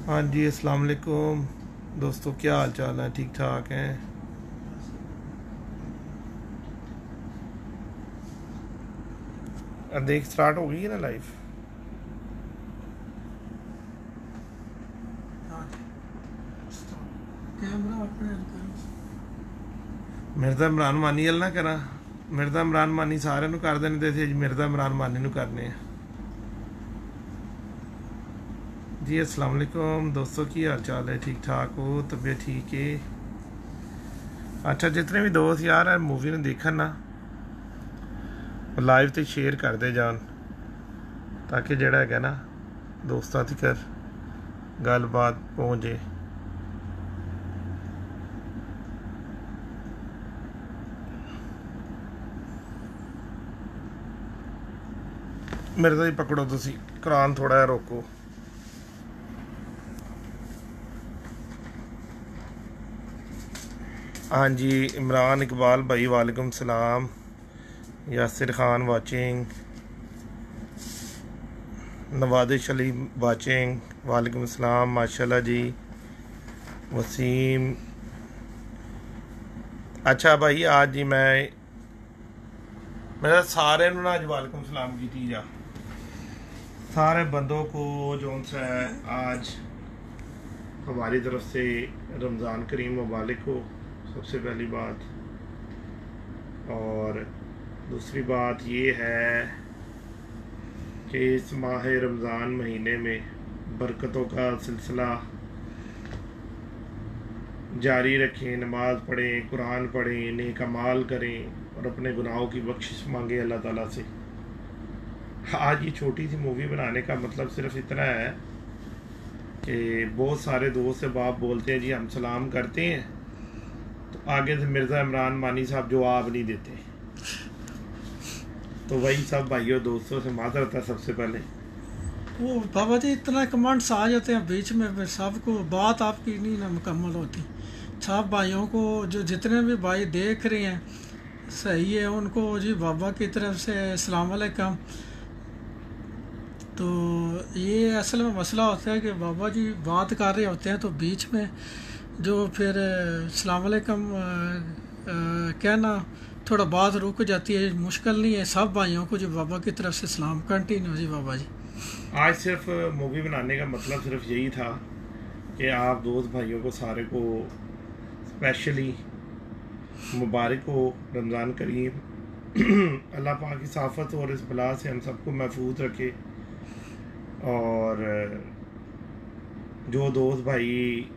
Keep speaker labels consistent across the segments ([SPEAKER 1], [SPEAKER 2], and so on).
[SPEAKER 1] हाँ जी, अस्सलाम वालेकुम दोस्तों, क्या हाल चाल है? ठीक ठाक हैं? देख स्टार्ट हो गई है ना लाइव।
[SPEAKER 2] कैमरा अपने करो।
[SPEAKER 1] मेरे तो इमरान मानी वाल ना करा। मेरे तो इमरान मानी सारे नू कर देने थे, मेरे तो इमरान मानी नू करने हैं। जी अस्सलाम वालेकुम दोस्तों, की हाल चाल है? ठीक ठाक हो? तबीयत ठीक है? अच्छा, जितने भी दोस्त यार मूवी ने देखन ना, लाइव तो शेयर करते जान, ताकि जड़ा है ना दोस्तों तक गलबात पहुँचे। मेरे तो ही पकड़ो, तुसी कुरान थोड़ा जिहा रोको। हाँ जी, इमरान इकबाल भाई वालेकुम सलाम। यासिर खान वाचिंग, नवादिश अली वाचिंग, वालेकुम सलाम माशाल्लाह जी। वसीम, अच्छा भाई आज जी मेरा सारे नू ना आज वालेकुम सलाम की जा, सारे बंदों को जो सा है आज हमारी तरफ से रमज़ान करीम मुबारक हो, सबसे पहली बात। और दूसरी बात ये है कि इस माह रमज़ान महीने में बरकतों का सिलसिला जारी रखें, नमाज पढ़ें, कुरान पढ़ें, नेक अमाल करें और अपने गुनाहों की बख्शिश मांगे अल्लाह ताला से। आज ये छोटी सी मूवी बनाने का मतलब सिर्फ इतना है कि बहुत सारे दोस्त से बाप बोलते हैं जी हम सलाम करते हैं, तो आगे से मिर्ज़ा इमरान मानी साहब जवाब नहीं देते। तो वही सब भाइयों दोस्तों से माजरत है सबसे पहले।
[SPEAKER 2] वो बाबा जी इतना कमेंट्स आ जाते हैं बीच में, फिर सबको बात आपकी नहीं ना मुकम्मल होती। सब भाइयों को जो जितने भी भाई देख रहे हैं सही है, उनको जी बाबा की तरफ से अस्सलाम वालेकुम। तो ये असल में मसला होता है कि बाबा जी बात कर रहे होते हैं तो बीच में जो फिर अस्सलाम वालेकुम कहना थोड़ा बात रुक जाती है। मुश्किल नहीं है, सब भाइयों को जो बाबा की तरफ से सलाम कंटिन्यू जी बाबा जी।
[SPEAKER 1] आज सिर्फ मूवी बनाने का मतलब सिर्फ यही था कि आप दोस्त भाइयों को सारे को स्पेशली मुबारक हो रमज़ान करीम। अल्लाह पाक की साफ़त और इस बला से हम सबको महफूज रखे। और जो दोस्त भाई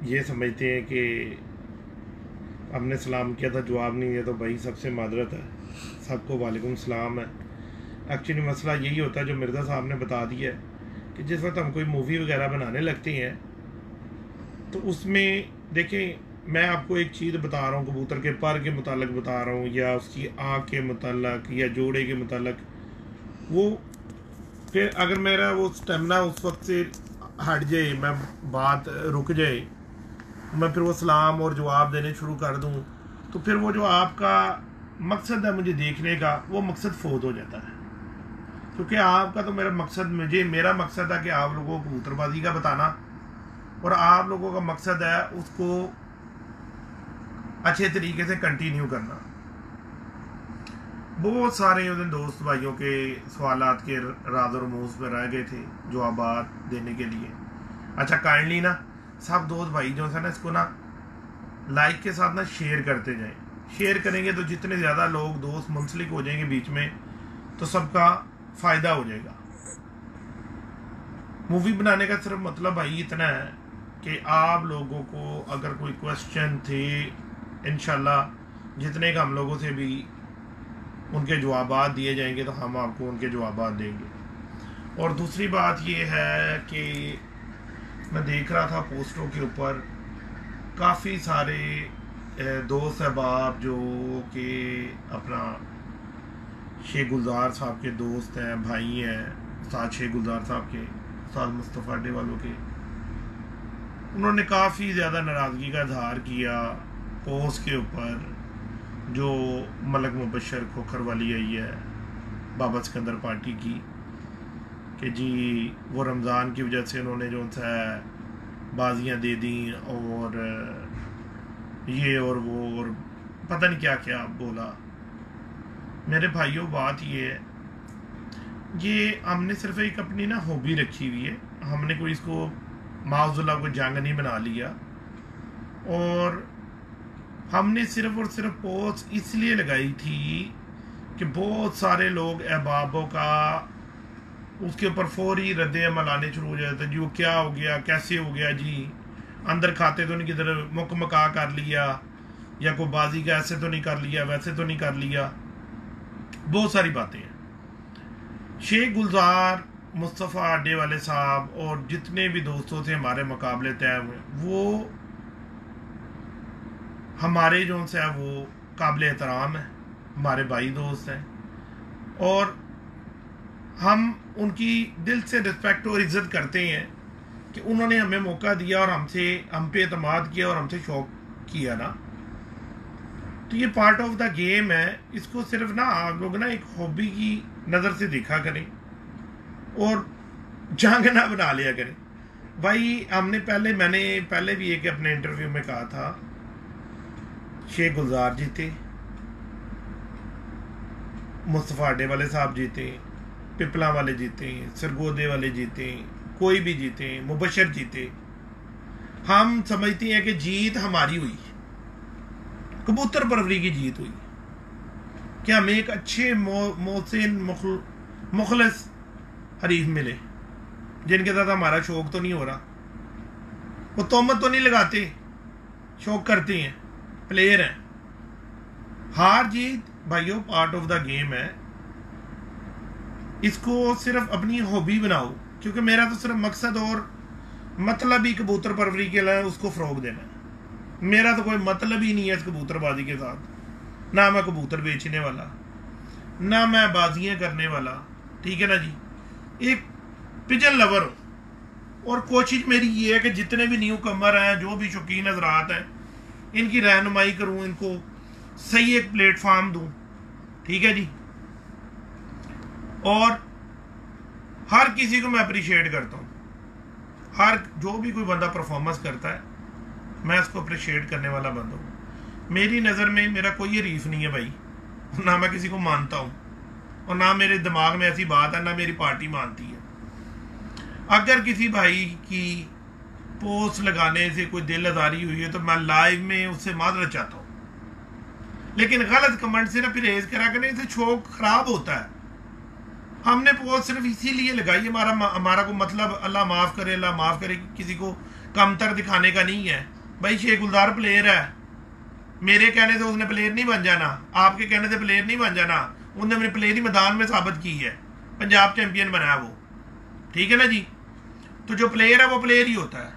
[SPEAKER 1] ये समझते हैं कि हमने सलाम किया था जवाब नहीं दिया, तो भाई सबसे माजरत है, सबको वालेकुम सलाम है। एक्चुअली मसला यही होता है जो मिर्ज़ा साहब ने बता दिया है कि जिस वक्त हम कोई मूवी वगैरह बनाने लगते हैं तो उसमें देखें, मैं आपको एक चीज़ बता रहा हूँ, कबूतर के पर के मुतालिक बता रहा हूँ या उसकी आँख के मुतालिक या जोड़े के मुतालिक, वो फिर अगर मेरा वो स्टेमिना उस वक्त से हट जाए, मैं बात रुक जाए, मैं फिर वो सलाम और जवाब देने शुरू कर दूँ, तो फिर वो जो आपका मकसद है मुझे देखने का, वो मकसद फोत हो जाता है। क्योंकि आपका तो मेरा मकसद है कि आप लोगों को कबूतरबाजी का बताना, और आप लोगों का मकसद है उसको अच्छे तरीके से कंटिन्यू करना। बहुत सारे उन दोस्त भाइयों के सवालात के राज और रमूज पर रह गए थे जवाबात देने के लिए। अच्छा, काइंडली ना सब दोस्त भाई जो है ना इसको ना लाइक के साथ ना शेयर करते जाएं। शेयर करेंगे तो जितने ज़्यादा लोग दोस्त मुंसलिक हो जाएंगे बीच में, तो सबका फ़ायदा हो जाएगा। मूवी बनाने का सिर्फ मतलब भाई इतना है कि आप लोगों को अगर कोई क्वेश्चन थे, इंशाल्लाह जितने का हम लोगों से भी उनके जवाबात दिए जाएंगे तो हम आपको उनके जवाबात देंगे। और दूसरी बात ये है कि मैं देख रहा था पोस्टरों के ऊपर काफ़ी सारे दोस्त अहबाब जो कि अपना शेख गुलजार साहब के दोस्त हैं, भाई हैं, उस्ताद शेख गुलजार साहब के, उस्ताद मुस्तफ़ा अड्डे वालों के, उन्होंने काफ़ी ज़्यादा नाराज़गी का इजहार किया पोस्ट के ऊपर जो मलक मुबशर खोखर वाली आई है बाबा सिकंदर पार्टी की, कि जी वो रमज़ान की वजह से उन्होंने जो सा बाजियाँ दे दी और ये और वो और पता नहीं क्या क्या बोला। मेरे भाइयों बात ये है, ये हमने सिर्फ एक अपनी ना हॉबी रखी हुई है, हमने कोई इसको माउजुल्ला को जंग नहीं बना लिया। और हमने सिर्फ और सिर्फ पोस्ट इसलिए लगाई थी कि बहुत सारे लोग अहबाबों का उसके ऊपर फौरी रद्द अमल आने शुरू हो जाते जी, वो क्या हो गया, कैसे हो गया जी, अंदर खाते तो नहीं किधर मुकमका कर लिया, या कोई बाजी का ऐसे तो नहीं कर लिया, वैसे तो नहीं कर लिया, बहुत सारी बातें हैं। शेख गुलजार, मुस्तफ़ा अड्डे वाले साहब और जितने भी दोस्तों से हमारे मुकाबले तय हुए, वो हमारे जो से है वो काबिल एहतराम है, हमारे भाई दोस्त हैं, और हम उनकी दिल से रिस्पेक्ट और इज़्ज़त करते हैं कि उन्होंने हमें मौका दिया और हम पे एतमाद किया और हमसे शौक किया ना। तो ये पार्ट ऑफ द गेम है, इसको सिर्फ ना आप लोग ना एक हॉबी की नज़र से देखा करें और जंग ना बना लिया करें। भाई मैंने पहले भी एक अपने इंटरव्यू में कहा था, शेख गुलजार जीते, मुस्तफ़ा अड्डे वाले साहब जीते, पिपला वाले जीते, सरगोदे वाले जीते, कोई भी जीते, मुबशर जीते, हम समझते हैं कि जीत हमारी हुई, कबूतर परवरी की जीत हुई कि हमें एक अच्छे मोहसिन मुखलिस हरीफ मिले जिनके साथ हमारा शौक तो नहीं हो रहा, वो तोहमत तो नहीं लगाते, शौक करते हैं, प्लेयर हैं। हार जीत भाइयों पार्ट ऑफ द गेम है, इसको सिर्फ अपनी हॉबी बनाओ, क्योंकि मेरा तो सिर्फ मकसद और मतलब ही कबूतर परवरी के लिए उसको फरोग देना है। मेरा तो कोई मतलब ही नहीं है इस कबूतरबाजी के साथ, ना मैं कबूतर बेचने वाला, ना मैं बाजियां करने वाला, ठीक है ना जी। एक पिजन लवर हूँ और कोशिश मेरी ये है कि जितने भी न्यू कमर हैं, जो भी शौकीन हजरात हैं, इनकी रहनुमाई करूँ, इनको सही एक प्लेटफॉर्म दूँ, ठीक है जी। और हर किसी को मैं अप्रिशिएट करता हूँ, हर जो भी कोई बंदा परफॉर्मेंस करता है मैं उसको अप्रिशिएट करने वाला बंदा हूँ। मेरी नज़र में मेरा कोई हरीफ नहीं है भाई, ना मैं किसी को मानता हूँ और ना मेरे दिमाग में ऐसी बात है, ना मेरी पार्टी मानती है। अगर किसी भाई की पोस्ट लगाने से कोई दिल आजारी हुई है तो मैं लाइव में उससे माजरत चाहता हूँ, लेकिन गलत कमेंट से ना परहेज करा करने से शौक खराब होता है। हमने पोस्ट सिर्फ इसीलिए लगाई, हमारा को मतलब अल्लाह माफ़ करे, अल्लाह माफ़ करे, किसी को कमतर दिखाने का नहीं है। भाई शेख गुलजार प्लेयर है, मेरे कहने से उसने प्लेयर नहीं बन जाना, आपके कहने से प्लेयर नहीं बन जाना, उसने अपने प्लेयर ही मैदान में साबित की है, पंजाब चैंपियन बनाया वो, ठीक है ना जी। तो जो प्लेयर है वो प्लेयर ही होता है,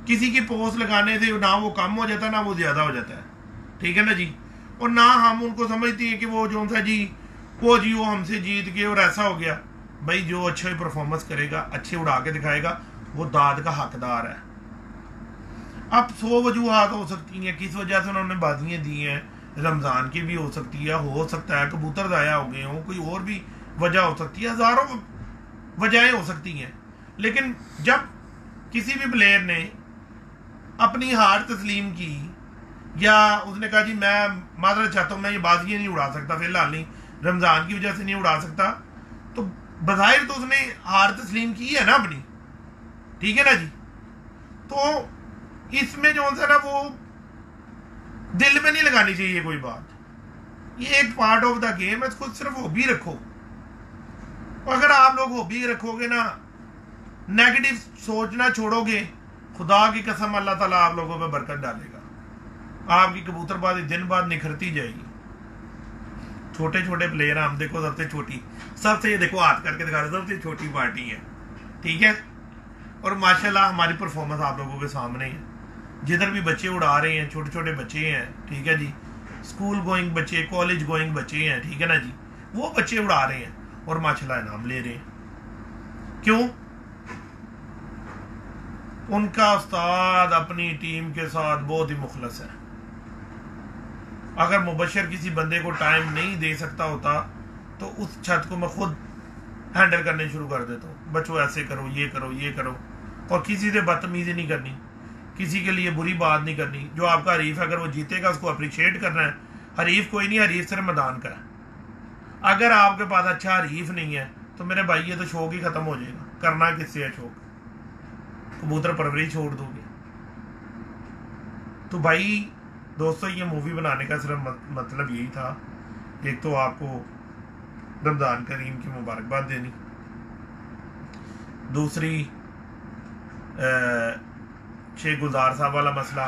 [SPEAKER 1] किसी की पोस्ट लगाने से ना वो कम हो जाता है ना वो ज़्यादा हो जाता है, ठीक है ना जी। और ना हम उनको समझते हैं कि वो जो सा जी वो हमसे जीत गए और ऐसा हो गया। भाई जो अच्छा ही परफॉर्मेंस करेगा, अच्छे उड़ा के दिखाएगा, वो दाद का हकदार है। अब 100 वजूहात हो सकती हैं किस वजह से उन्होंने बाजियाँ दी हैं, रमज़ान की भी हो सकती है, हो सकता है कबूतर ज़ाया हो गए हों, कोई और भी वजह हो सकती है, हज़ारों वजहें हो सकती हैं। लेकिन जब किसी भी प्लेयर ने अपनी हार तस्लीम की या उसने कहा जी मैं माजरत चाहता हूँ, मैं ये बाजियाँ नहीं उड़ा सकता, फिलहाल नहीं, रमज़ान की वजह से नहीं उड़ा सकता, तो बज़ाहिर तो उसने हार तस्लीम की है ना अपनी, ठीक है ना जी। तो इसमें जो है ना वो दिल में नहीं लगानी चाहिए कोई बात, ये एक पार्ट ऑफ द गेम है, इसको सिर्फ हॉबी रखो। अगर आप लोग हॉबी रखोगे ना, नेगेटिव सोचना छोड़ोगे, खुदा की कसम अल्लाह ताला आप लोगों पे बरकत डालेगा, आपकी कबूतरबाजी दिन बाद निखरती जाएगी। छोटे छोटे प्लेयर हम देखो, सबसे ये देखो हाथ करके दिखा रहे, सबसे छोटी पार्टी है, ठीक है। और माशाल्लाह हमारी परफॉर्मेंस आप लोगों के सामने है, जिधर भी बच्चे उड़ा रहे हैं, छोटे छोटे बच्चे हैं, ठीक है जी, स्कूल गोइंग बच्चे, कॉलेज गोइंग बच्चे हैं, ठीक है ना जी, वो बच्चे उड़ा रहे हैं और माशाल्लाह इनाम ले रहे हैं। क्यों? उनका उस्ताद अपनी टीम के साथ बहुत ही मुखलस है। अगर मुबशर किसी बंदे को टाइम नहीं दे सकता होता तो उस छत को मैं खुद हैंडल करने शुरू कर देता हूँ, बच्चों ऐसे करो, ये करो, ये करो, और किसी से बदतमीजी नहीं करनी, किसी के लिए बुरी बात नहीं करनी। जो आपका हरीफ है अगर वो जीतेगा उसको अप्रिशिएट करना है। हरीफ कोई नहीं, हरीफ सिर्फ मैदान का है। अगर आपके पास अच्छा हरीफ नहीं है तो मेरे भाई ये तो शौक ही खत्म हो जाएगा। करना किससे है शौक? कबूतर परवरी छोड़ दोगे। तो भाई दोस्तों ये मूवी बनाने का सिर्फ मतलब यही था, एक तो आपको रमज़ान करीम की मुबारकबाद देनी, दूसरी शेख गुलजार साहब वाला मसला,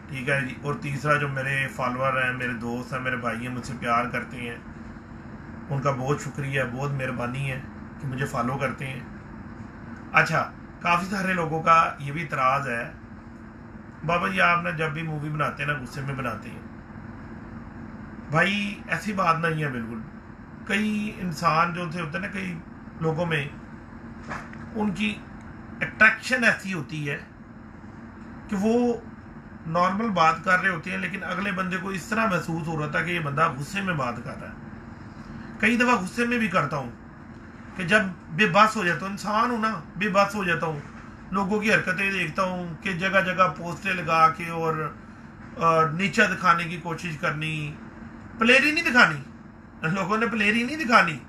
[SPEAKER 1] ठीक है जी, और तीसरा जो मेरे फॉलोअर हैं, मेरे दोस्त हैं, मेरे भाई हैं, मुझसे प्यार करते हैं, उनका बहुत शुक्रिया, बहुत मेहरबानी है कि मुझे फॉलो करते हैं। अच्छा, काफ़ी सारे लोगों का ये भी इतराज़ है, बाबा जी आप ना जब भी मूवी बनाते हैं ना गुस्से में बनाते हैं। भाई ऐसी बात नहीं है बिल्कुल। कई इंसान जो होते हैं ना, कई लोगों में उनकी अट्रैक्शन ऐसी होती है कि वो नॉर्मल बात कर रहे होते हैं लेकिन अगले बंदे को इस तरह महसूस हो रहा था कि ये बंदा गुस्से में बात कर रहा है। कई दफ़ा गुस्से में भी करता हूँ कि जब बेबस हो जाता हूँ, इंसान हूँ ना, बेबस हो जाता हूँ, लोगों की हरकतें देखता हूँ कि जगह जगह पोस्टें लगा के और नीचा दिखाने की कोशिश करनी, प्लेरी नहीं दिखानी। लोगों ने प्लेरी नहीं दिखानी,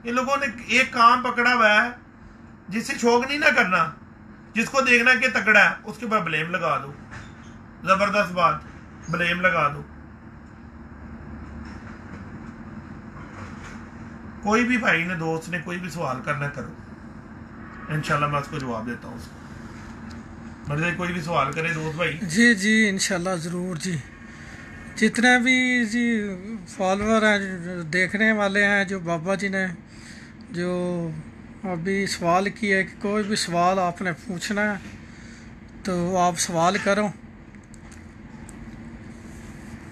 [SPEAKER 1] इन लोगों ने एक काम पकड़ा हुआ है जिससे शौक नहीं ना करना, जिसको देखना कि तकड़ा है उसके ऊपर ब्लेम लगा दो। जबरदस्त बात, ब्लेम लगा दो। कोई भी भाई ने, दोस्त ने कोई भी सवाल करना करो, इंशाल्लाह मैं उसको जवाब देता हूँ। मतलब कोई भी सवाल करे दोस्त भाई।
[SPEAKER 2] जी जी इंशाल्लाह ज़रूर जी। जितने भी जी फॉलोअर हैं, जो देखने वाले हैं, जो बाबा जी ने जो अभी सवाल किया है कि कोई भी सवाल आपने पूछना है तो आप सवाल करो,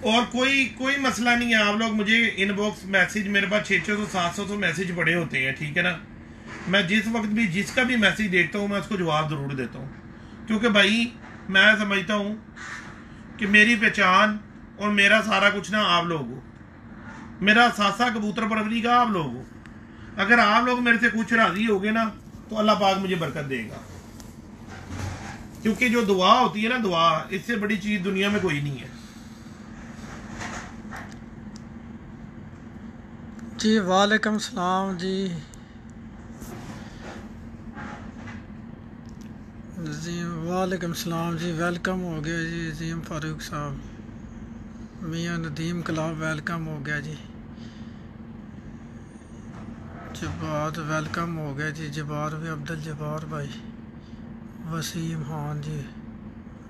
[SPEAKER 1] और कोई मसला नहीं है। आप लोग मुझे इनबॉक्स मैसेज, मेरे पास 600-700 मैसेज पड़े होते हैं, ठीक है ना। मैं जिस वक्त भी जिसका भी मैसेज देखता हूँ मैं उसको जवाब ज़रूर देता हूँ, क्योंकि भाई मैं समझता हूँ कि मेरी पहचान और मेरा सारा कुछ ना आप लोग हो, मेरा सासा कबूतर परवरी का आप लोग हो। अगर आप लोग मेरे से कुछ राजी होगे ना तो अल्लाह पाक मुझे बरकत देगा, क्योंकि जो दुआ होती है ना, दुआ, इससे बड़ी चीज़ दुनिया में कोई नहीं है।
[SPEAKER 2] जी वालेकुम सलाम जी। जी वालेकुम सलाम जी, वेलकम हो गया जी। अजीम फारूक साहब, मियाँ नदीम कलाब वेलकम हो गया जी। जबार वेलकम हो गया जी। जबार भी, अब्दुल जबार भाई, वसीम खान जी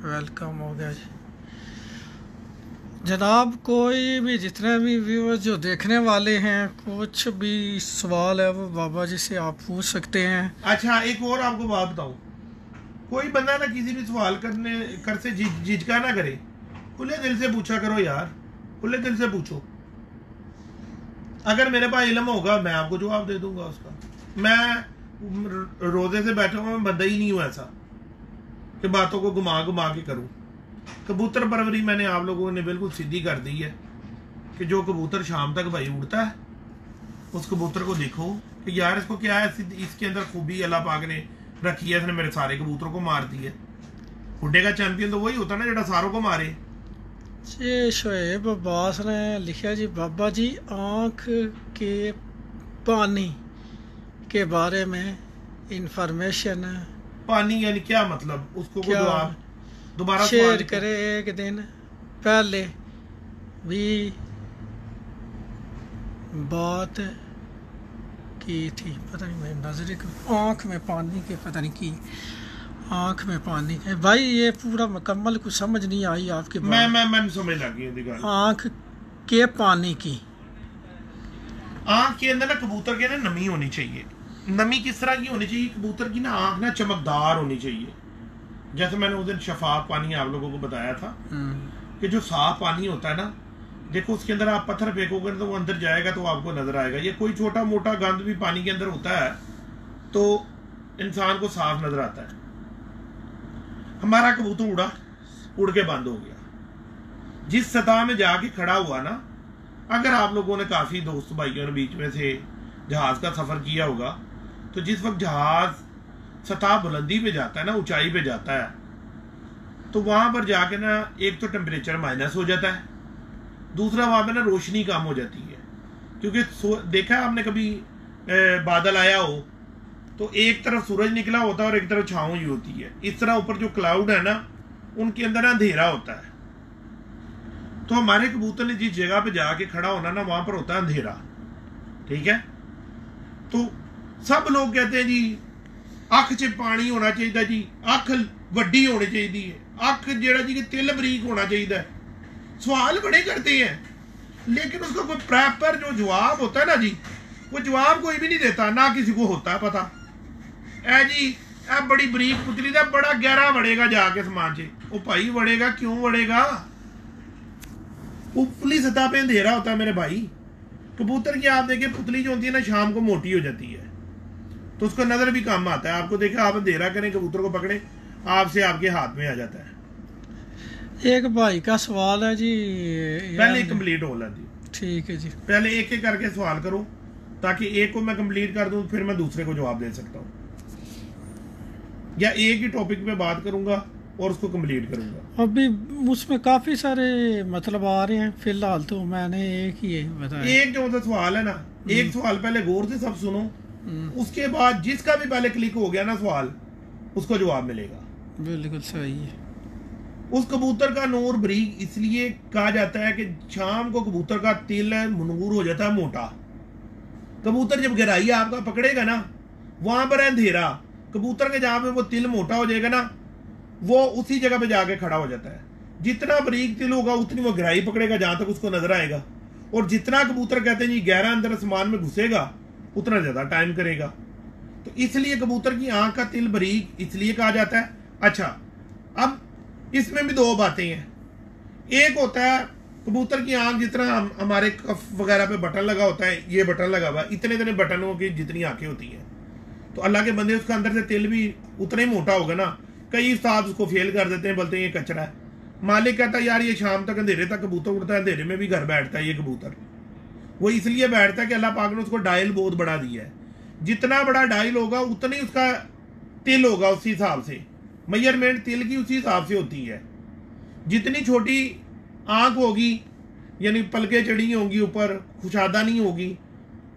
[SPEAKER 2] वेलकम हो गया जी। जनाब कोई भी, जितने भी व्यूअर्स जो देखने वाले हैं, कुछ भी सवाल है वो बाबा जी से आप पूछ सकते हैं।
[SPEAKER 1] अच्छा, एक और आपको बात बताऊं, कोई बंदा ना किसी भी सवाल कर से झिझका ना करे, खुले दिल से पूछा करो यार, खुले दिल से पूछो। अगर मेरे पास इल्म होगा मैं आपको जवाब दे दूंगा उसका। मैं रोजे से बैठा हुआ, मैं बंदा ही नहीं हूं ऐसा कि बातों को घुमा घुमा के करूं। कबूतर परवरी मैंने आप लोगों ने बिल्कुल सीधी कर दी है कि जो कबूतर शाम तक भाई उड़ता है उस कबूतर को देखो कि यार इसको क्या है, इसके अंदर खूबी अल्लाह पाक ने रखी है, इसने मेरे सारे कबूतरों को मार दी है। उड़े का चैंपियन तो वही होता ना जो सारों को मारे।
[SPEAKER 2] जी शोएब अब्बास ने लिखा जी, बाबा जी आँख के पानी के बारे में इंफॉर्मेशन
[SPEAKER 1] पानी यानी क्या मतलब, उसको
[SPEAKER 2] क्या
[SPEAKER 1] दोबारा
[SPEAKER 2] शेयर करे। एक दिन पहले भी बात की थी, पता नहीं मेरी नजर आँख में पानी के, पता नहीं की आँख में पानी के। भाई ये पूरा मुकम्मल कुछ समझ नहीं आई आपकी बात।
[SPEAKER 1] मैं समझ लगी
[SPEAKER 2] आँख के पानी की,
[SPEAKER 1] आँख के अंदर ना कबूतर के ना नमी होनी चाहिए। नमी किस तरह की होनी चाहिए? कबूतर की ना आँख ना चमकदार होनी चाहिए। जैसे मैंने उस दिन शफाफ पानी आप लोगों को बताया था कि जो साफ पानी होता है ना, देखो उसके अंदर आप पत्थर फेंकोगे तो वो अंदर जाएगा तो आपको नजर आएगा। ये कोई छोटा मोटा गंद भी पानी के अंदर होता है तो इंसान को साफ नजर आता है। हमारा कबूतर उड़ के बंद हो गया। जिस सतह में जाके खड़ा हुआ ना, अगर आप लोगों ने काफी दोस्त भाइयों ने बीच में से जहाज का सफर किया होगा तो जिस वक्त जहाज सतह बुलंदी पे जाता है ना, ऊंचाई पे जाता है, तो वहां पर जाके ना एक तो टेम्परेचर माइनस हो जाता है, दूसरा वहां पे ना रोशनी कम हो जाती है। क्योंकि देखा है आपने कभी बादल आया हो तो एक तरफ सूरज निकला होता है और एक तरफ छांव ही होती है। इस तरह ऊपर जो क्लाउड है ना उनके अंदर अंधेरा होता है। तो हमारे कबूतर ने जिस जगह पे जाके खड़ा होना ना वहां पर होता है अंधेरा, ठीक है। तो सब लोग कहते हैं जी अख च पानी होना चाहिए जी, अख वड्डी होनी चाहिए, अख जेड़ा जी कि तिल बरीक होना चाहिए। सवाल बड़े करते हैं लेकिन उसका कोई प्रॉपर जो जवाब होता है ना जी, वो जवाब कोई भी नहीं देता, ना किसी को होता है पता। ऐ जी ऐ बड़ी बरीक पुतली दा बड़ा गहरा वड़ेगा जाके समान च, वो भाई वड़ेगा क्यों वड़ेगा, ऊपरली सतह पे अंधेरा होता है मेरे भाई। कबूतर की आप देखिए पुतली जो होती है ना शाम को मोटी हो जाती है तो उसका नजर भी कम आता है। आपको देखा आप अंधेरा करें कबूतर को पकड़े आपसे आपके हाथ में आ जाता है।
[SPEAKER 2] एक भाई का सवाल है जी,
[SPEAKER 1] पहले कंप्लीट हो ला जी,
[SPEAKER 2] ठीक है जी,
[SPEAKER 1] पहले एक एक करके सवाल करो ताकि एक को मैं कंप्लीट कर दूं फिर मैं दूसरे को जवाब दे सकता हूं, या एक ही टॉपिक पे बात करूंगा और उसको कंप्लीट करूंगा।
[SPEAKER 2] अभी उसमें काफी सारे मतलब आ रहे हैं, फिलहाल तो मैंने एक ही बताया।
[SPEAKER 1] एक जो मतलब सवाल है ना, एक सवाल पहले गौर से सब सुनो, उसके बाद जिसका भी पहले क्लिक हो गया ना सवाल उसको जवाब मिलेगा।
[SPEAKER 2] बिल्कुल सही है।
[SPEAKER 1] उस कबूतर का नूर बरीक इसलिए कहा जाता है कि शाम को कबूतर का तिल नूर हो जाता है मोटा। कबूतर जब गहराई आपका पकड़ेगा ना वहां पर है अंधेरा, कबूतर के जहां पे वो तिल मोटा हो जाएगा ना वो उसी जगह पे जाके खड़ा हो जाता है। जितना बरीक तिल होगा उतनी वो गहराई पकड़ेगा जहां तक उसको नजर आएगा, और जितना कबूतर कहते हैं जी गहरा अंदर आसमान में घुसेगा उतना ज्यादा टाइम करेगा। तो इसलिए कबूतर की आंख का तिल बरीक इसलिए कहा जाता है। अच्छा, अब इसमें भी दो बातें हैं। एक होता है कबूतर की आंख जितना हमारे कफ वगैरह पे बटन लगा होता है, ये बटन लगा हुआ इतने इतने बटनों की जितनी आंखें होती हैं, तो अल्लाह के बंदे उसका अंदर से तिल भी उतना ही मोटा होगा ना। कई उस्ताद उसको फेल कर देते हैं, बोलते हैं ये कचरा है। मालिक कहता है यार ये शाम तक अंधेरे तक कबूतर उड़ता है, अंधेरे में भी घर बैठता है ये कबूतर। वो इसलिए बैठता है कि अल्लाह पाक ने उसको डायल बहुत बड़ा दिया है, जितना बड़ा डायल होगा उतना ही उसका तिल होगा, उसी हिसाब से मेजरमेंट तिल की उसी हिसाब से होती है। जितनी छोटी आंख होगी यानी पलके चढ़ी होंगी ऊपर, खुशादा नहीं होगी,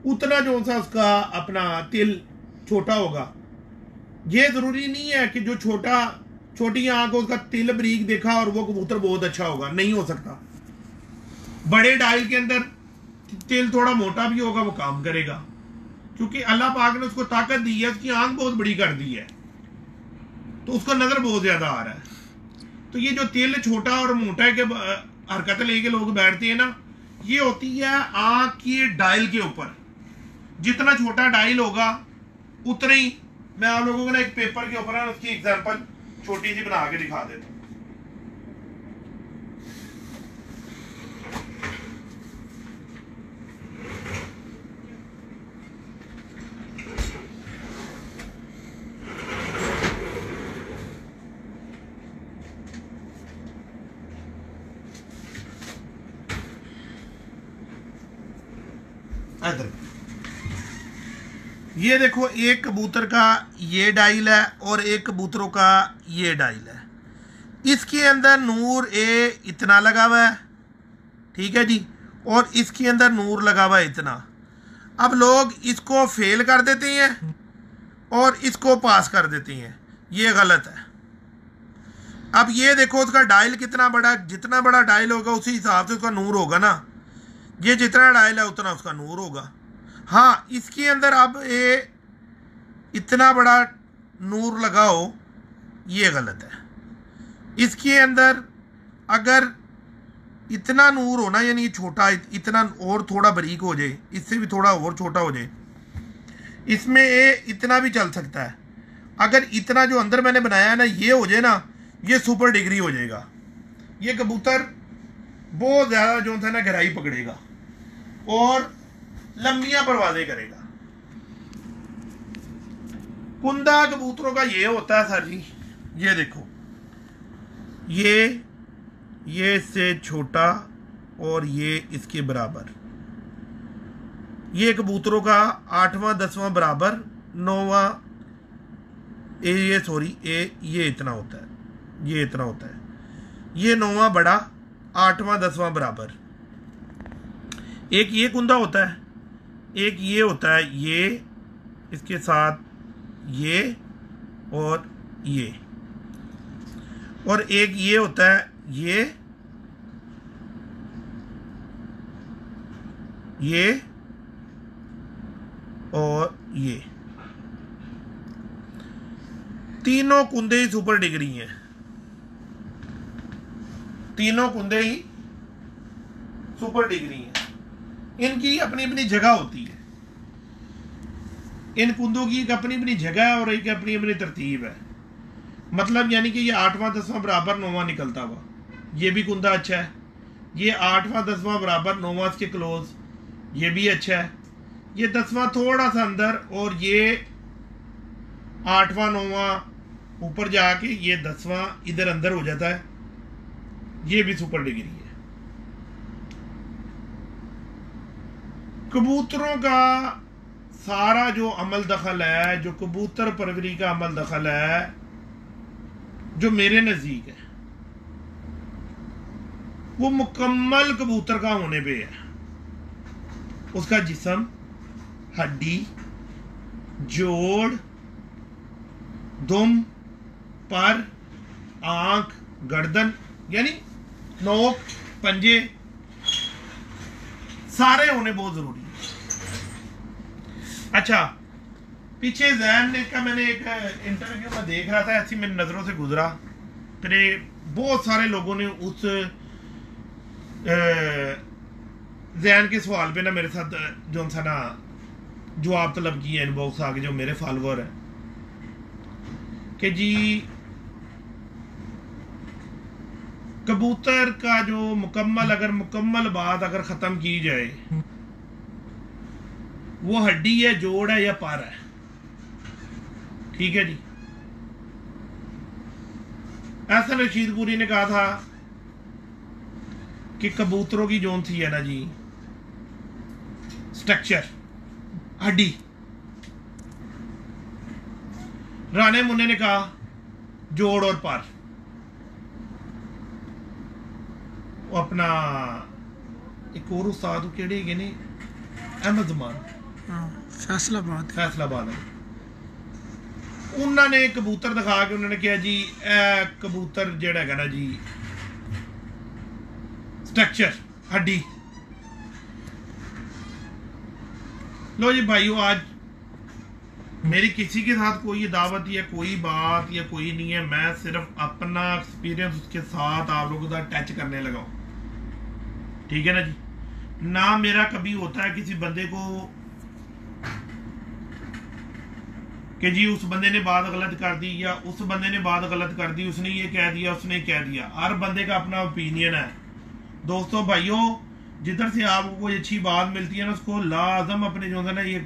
[SPEAKER 1] उतना जो सा उसका अपना तिल छोटा होगा। ये जरूरी नहीं है कि जो छोटी आंख हो उसका तिल बरीक देखा और वो कबूतर बहुत अच्छा होगा, नहीं हो सकता। बड़े डायल के अंदर तिल थोड़ा मोटा भी होगा, वो काम करेगा, क्योंकि अल्लाह पाक ने उसको ताकत दी है, उसकी आंख बहुत बड़ी कर दी है, तो उसका नजर बहुत ज्यादा आ रहा है। तो ये जो तिल छोटा और मोटा के हरकत लेके लोग बैठते हैं ना, ये होती है आंख की डायल के ऊपर। जितना छोटा डायल होगा उतना ही, मैं आप लोगों को ना एक पेपर के ऊपर उसकी एग्जांपल छोटी सी बना के दिखा देता हूं। इधर ये देखो, एक कबूतर का ये डायल है और एक कबूतरों का ये डायल है। इसके अंदर नूर ए इतना लगा हुआ है, ठीक है जी, और इसके अंदर नूर लगा हुआ है इतना। अब लोग इसको फेल कर देते हैं और इसको पास कर देते हैं, ये गलत है। अब ये देखो उसका डायल कितना बड़ा, जितना बड़ा डायल होगा उसी हिसाब से उसका नूर होगा ना। ये जितना डायल है उतना उसका नूर होगा। हाँ, इसके अंदर अब ये इतना बड़ा नूर लगाओ, ये गलत है। इसके अंदर अगर इतना नूर हो ना, यानी छोटा इतना और थोड़ा बारीक हो जाए, इससे भी थोड़ा और छोटा हो जाए, इसमें ये इतना भी चल सकता है। अगर इतना जो अंदर मैंने बनाया है ना ये हो जाए ना, ये सुपर डिग्री हो जाएगा। ये कबूतर बहुत ज़्यादा जो था ना गहराई पकड़ेगा और लंबियां परवाजें करेगा। कुंदा कबूतरों का ये होता है सर जी, ये देखो, ये इससे छोटा और ये इसके बराबर। ये कबूतरों का 8वां 10वां बराबर, 9वां ये सॉरी ये इतना होता है, ये इतना होता है, ये 9वां बड़ा 8वां 10वां बराबर। एक ये कुंदा होता है, एक ये होता है, ये इसके साथ ये और ये, और एक ये होता है, ये और ये, तीनों कुंदे ही सुपर डिग्री हैं, तीनों कुंदे ही सुपर डिग्री हैं। इनकी अपनी अपनी जगह होती है, इन कुंदों की एक अपनी अपनी जगह है और एक अपनी अपनी तरतीब है। मतलब यानी कि ये 8वां 10वां बराबर 9वां निकलता हुआ, ये भी कुंदा अच्छा है, ये 8वां 10वां बराबर 9वां के क्लोज, ये भी अच्छा है, ये 10वां थोड़ा सा अंदर, और ये 8वां 9वां ऊपर जाके ये 10वां इधर अंदर हो जाता है, ये भी सुपर डिग्री है। कबूतरों का सारा जो अमल दखल है, जो कबूतर परवरी का अमल दखल है, जो मेरे नज़दीक है, वो मुकम्मल कबूतर का होने पे है। उसका जिस्म, हड्डी, जोड़, दुम, पर, आंख, गर्दन, यानी नोक, पंजे, सारे होने बहुत जरूरी है। अच्छा, पीछे जैन ने का मैंने एक इंटरव्यू में देख रहा था, ऐसी मेरी नजरों से गुजरा, फिर बहुत सारे लोगों ने उस जैन के सवाल पे ना मेरे साथ जो सा ना जवाब तलब किया इनबॉक्स आके, जो मेरे फॉलोअर है, कि जी कबूतर का जो मुकम्मल बात अगर खत्म की जाए, वो हड्डी है, जोड़ है या पर है, ठीक है जी। एहसन रशीदपुरी ने कहा था कि कबूतरों की जोन थी है ना जी स्ट्रक्चर, हड्डी। राणे मुन्ने ने कहा जोड़ और पर। वो अपना एक और उस्ताद केड़े गए ने, अहमद जमान, फैसलाबाद है, उन्होंने कबूतर दिखा के उन्होंने कहा जी ए कबूतर जेड़ा है ना जी स्ट्रक्चर, हड्डी। लो जी भाइयों, आज मेरी किसी के साथ कोई दावत या कोई बात या कोई नहीं है, मैं सिर्फ अपना एक्सपीरियंस उसके साथ आप लोगों का टच करने लगा हूं, ठीक है ना जी। ना मेरा कभी होता है किसी बंदे को कि जी उस बंदे ने बात गलत कर दी या उस बंदे ने बात गलत कर दी, उसने ये कह दिया, उसने कह दिया। हर बंदे का अपना ओपिनियन है। दोस्तों भाइयों, जिधर से आपको कोई अच्छी बात मिलती है ना, उसको लाजम अपने जो है ना ये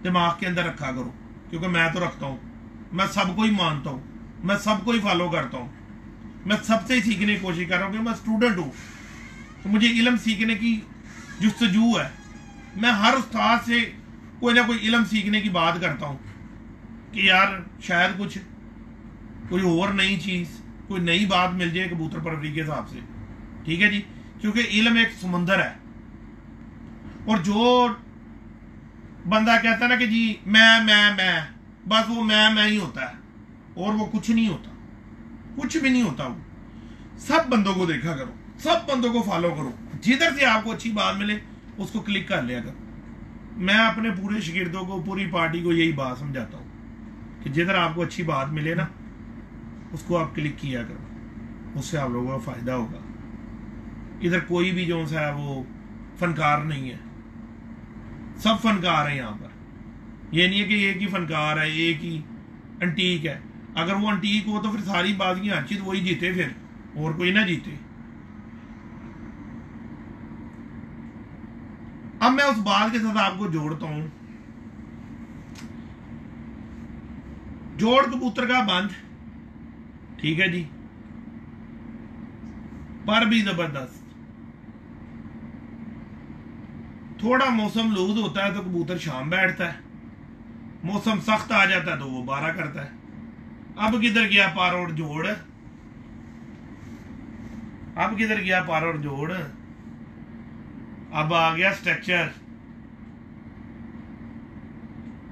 [SPEAKER 1] दिमाग के अंदर रखा करो, क्योंकि मैं तो रखता हूँ, मैं सबको ही मानता हूँ, मैं सबको ही फॉलो करता हूँ, मैं सबसे ही सीखने की कोशिश कर रहा हूँ, क्योंकि मैं स्टूडेंट हूँ, तो मुझे इल्म सीखने की जुस्तजू है। मैं हर उस्ताद से कोई ना कोई इल्म सीखने की बात करता हूँ कि यार शायद कुछ कोई और नई चीज़, कोई नई बात मिल जाए कबूतर परवरी के हिसाब से, ठीक है जी। क्योंकि इल्म एक समुंदर है, और जो बंदा कहता है ना कि जी मैं बस वो मैं ही होता है, और वो कुछ नहीं होता, कुछ भी नहीं होता। वो सब बंदों को देखा करो, सब बंदों को फॉलो करो, जिधर से आपको अच्छी बात मिले उसको क्लिक कर लिया करो। मैं अपने पूरे शागिर्दों को, पूरी पार्टी को यही बात समझाता हूँ कि जिधर आपको अच्छी बात मिले ना, उसको आप क्लिक किया करो, उससे आप लोगों का फायदा होगा। इधर कोई भी जो सा है वो फनकार नहीं है, सब फनकार है यहाँ पर। ये नहीं है कि एक ही फनकार है, एक ही अंटीक है। अगर वो अंटीक हो तो फिर सारी बाजियां अच्छी, तो वही जीते, फिर और कोई ना जीते। अब मैं उस बात के साथ आपको जोड़ता हूं। जोड़ कबूतर का बंद, ठीक है जी, पर भी जबरदस्त। थोड़ा मौसम लूज होता है तो कबूतर शाम बैठता है, मौसम सख्त आ जाता है तो वो 12 करता है। अब किधर गया पार और जोड़, अब किधर गया पार और जोड़, अब आ गया स्ट्रक्चर,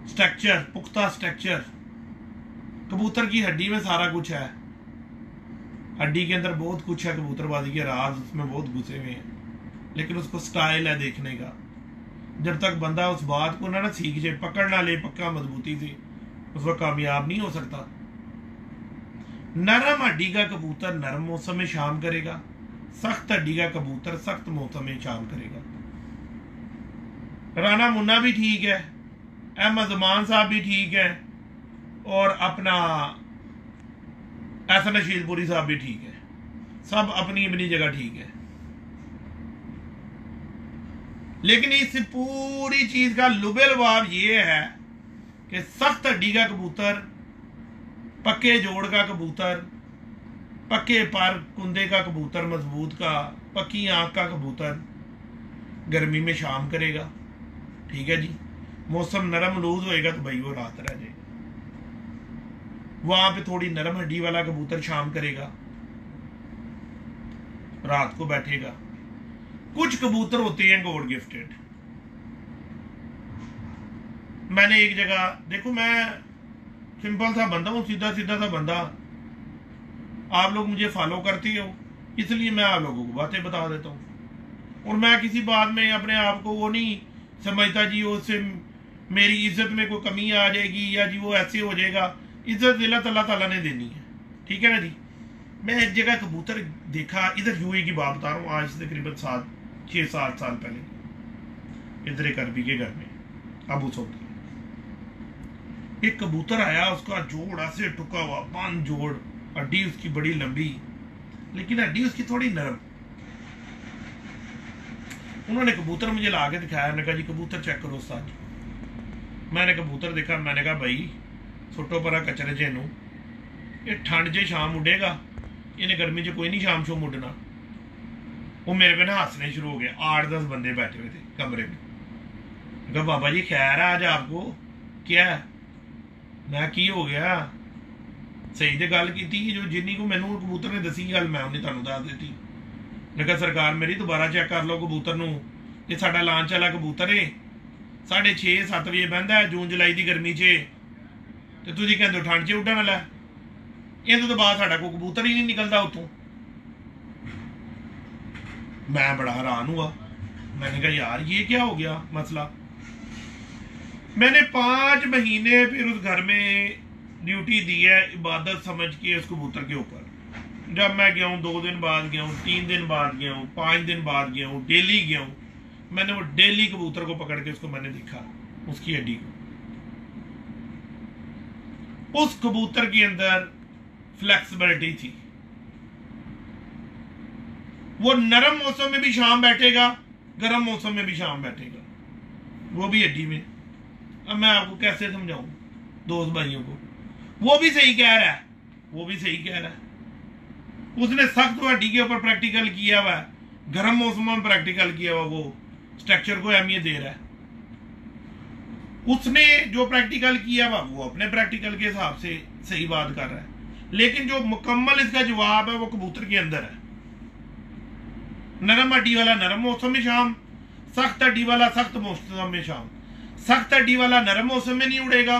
[SPEAKER 1] स्ट्रक्चर, पुख्ता स्ट्रक्चर। कबूतर की हड्डी में सारा कुछ है, हड्डी के अंदर बहुत कुछ है, कबूतरबाजी के राज उसमें बहुत घुसे हुए हैं, लेकिन उसको स्टाइल है देखने का। जब तक बंदा उस बात को ना सीख जाए, पकड़ ना ले पक्का मजबूती से, उस वक्त कामयाब नहीं हो सकता। नरम हड्डी का कबूतर नरम मौसम में शाम करेगा, सख्त हड्डी का कबूतर सख्त मौसम में शाम करेगा। राना मुन्ना भी ठीक है, अहमद ज़मान साहब भी ठीक है, और अपना एहसन रशीदपुरी साहब भी ठीक है, सब अपनी अपनी जगह ठीक है। लेकिन इस पूरी चीज का लुबेलवाब ये है कि सख्त हड्डी का कबूतर, पक्के जोड़ का कबूतर, पक्के पर कुंदे का कबूतर, मजबूत का, पक्की आंख का कबूतर गर्मी में शाम करेगा, ठीक है जी। मौसम नरम लूज होएगा तो भाई वो रात रह जाएगा। वहां पे थोड़ी नरम हड्डी वाला कबूतर शाम करेगा, रात को बैठेगा। कुछ कबूतर होते हैं गॉड गिफ्टेड। मैंने एक जगह देखो, मैं सिंपल सा बंदा हूं, सीधा सीधा सा बंदा। आप लोग मुझे फॉलो करते हो, इसलिए मैं आप लोगों को बातें बता देता हूं। और मैं किसी बात में अपने आप को वो नहीं समझता जी उससे मेरी इज्जत में कोई कमी आ जाएगी या जी वो ऐसे हो जाएगा। इज्जत अल्लाह ताला ने देनी है, ठीक है ना जी। मैं एक जगह कबूतर देखा, इधर यूएई की बात बता रहा हूँ, आज से तकरीबन 6-7 साल पहले, इधर एक अरबी के घर में अबू सऊदी, एक कबूतर आया, उसका जोड़ ऐसे टुका हुआ, 5 जोड़, हड्डी उसकी बड़ी लंबी, लेकिन हड्डी उसकी थोड़ी नरम। उन्होंने कबूतर मुझे ला के दिखाया, मैंने कहा जी कबूतर चेक करो उस्ताद। मैंने कबूतर देखा, मैंने कहा भाई सुटो परा कचरे च इनू, ये ठंड च शाम उडेगा, इन्हें गर्मी च कोई नहीं शाम शोम उड़ना। वो मेरे पे ना हंसने शुरू हो गए। 8-10 बंदे बैठे हुए थे कमरे में। कहा बाबा जी खैर है आज आपको, क्या मैं की हो गया? सही तो गल की जो जिन्नी को मैनू कबूतर ने दसी गल मैं उन्हें तुहानू दस दी। मैं कहा सरकार मेरी दोबारा चेक कर लो कबूतर नू, ये साडा लांच वाला कबूतर है, 6:30-7 बजे बहता है जून जुलाई की गर्मी च, तो तुसीं कहंदे हो ठंड च उड्डण वाला। इस तो बाद साडा कोई कबूतर ही नहीं निकलता उतों। मैं बड़ा हैरान हुआ, मैंने कहा यार ये क्या हो गया मसला। मैंने 5 महीने फिर उस घर में ड्यूटी दी है, इबादत समझ के उस कबूतर के ऊपर। जब मैं गया हूँ 2 दिन बाद गया हूँ, 3 दिन बाद गया हूँ, 5 दिन बाद गया हूँ, डेली गया हूँ, मैंने वो डेली कबूतर को पकड़ के उसको मैंने देखा, उसकी हड्डी को। उस कबूतर के अंदर फ्लेक्सिबिलिटी थी। वो नरम मौसम में भी शाम बैठेगा, गर्म मौसम में भी शाम बैठेगा, वो भी हड्डी में। अब मैं आपको कैसे समझाऊं दोस्त भाइयों को। वो भी सही कह रहा है, वो भी सही कह रहा है। उसने सख्त हड्डी के ऊपर प्रैक्टिकल किया हुआ है, गर्म मौसम में प्रैक्टिकल किया हुआ, वो स्ट्रक्चर को अहमियत दे रहा है। उसने जो प्रैक्टिकल किया हुआ वो अपने प्रैक्टिकल के हिसाब से सही बात कर रहा है, लेकिन जो मुकम्मल इसका जवाब है वो कबूतर के अंदर है। नरम हड्डी वाला नरम मौसम में शाम, सख्त हड्डी वाला सख्त मौसम में शाम। सख्त हड्डी वाला नरम मौसम में नहीं उड़ेगा,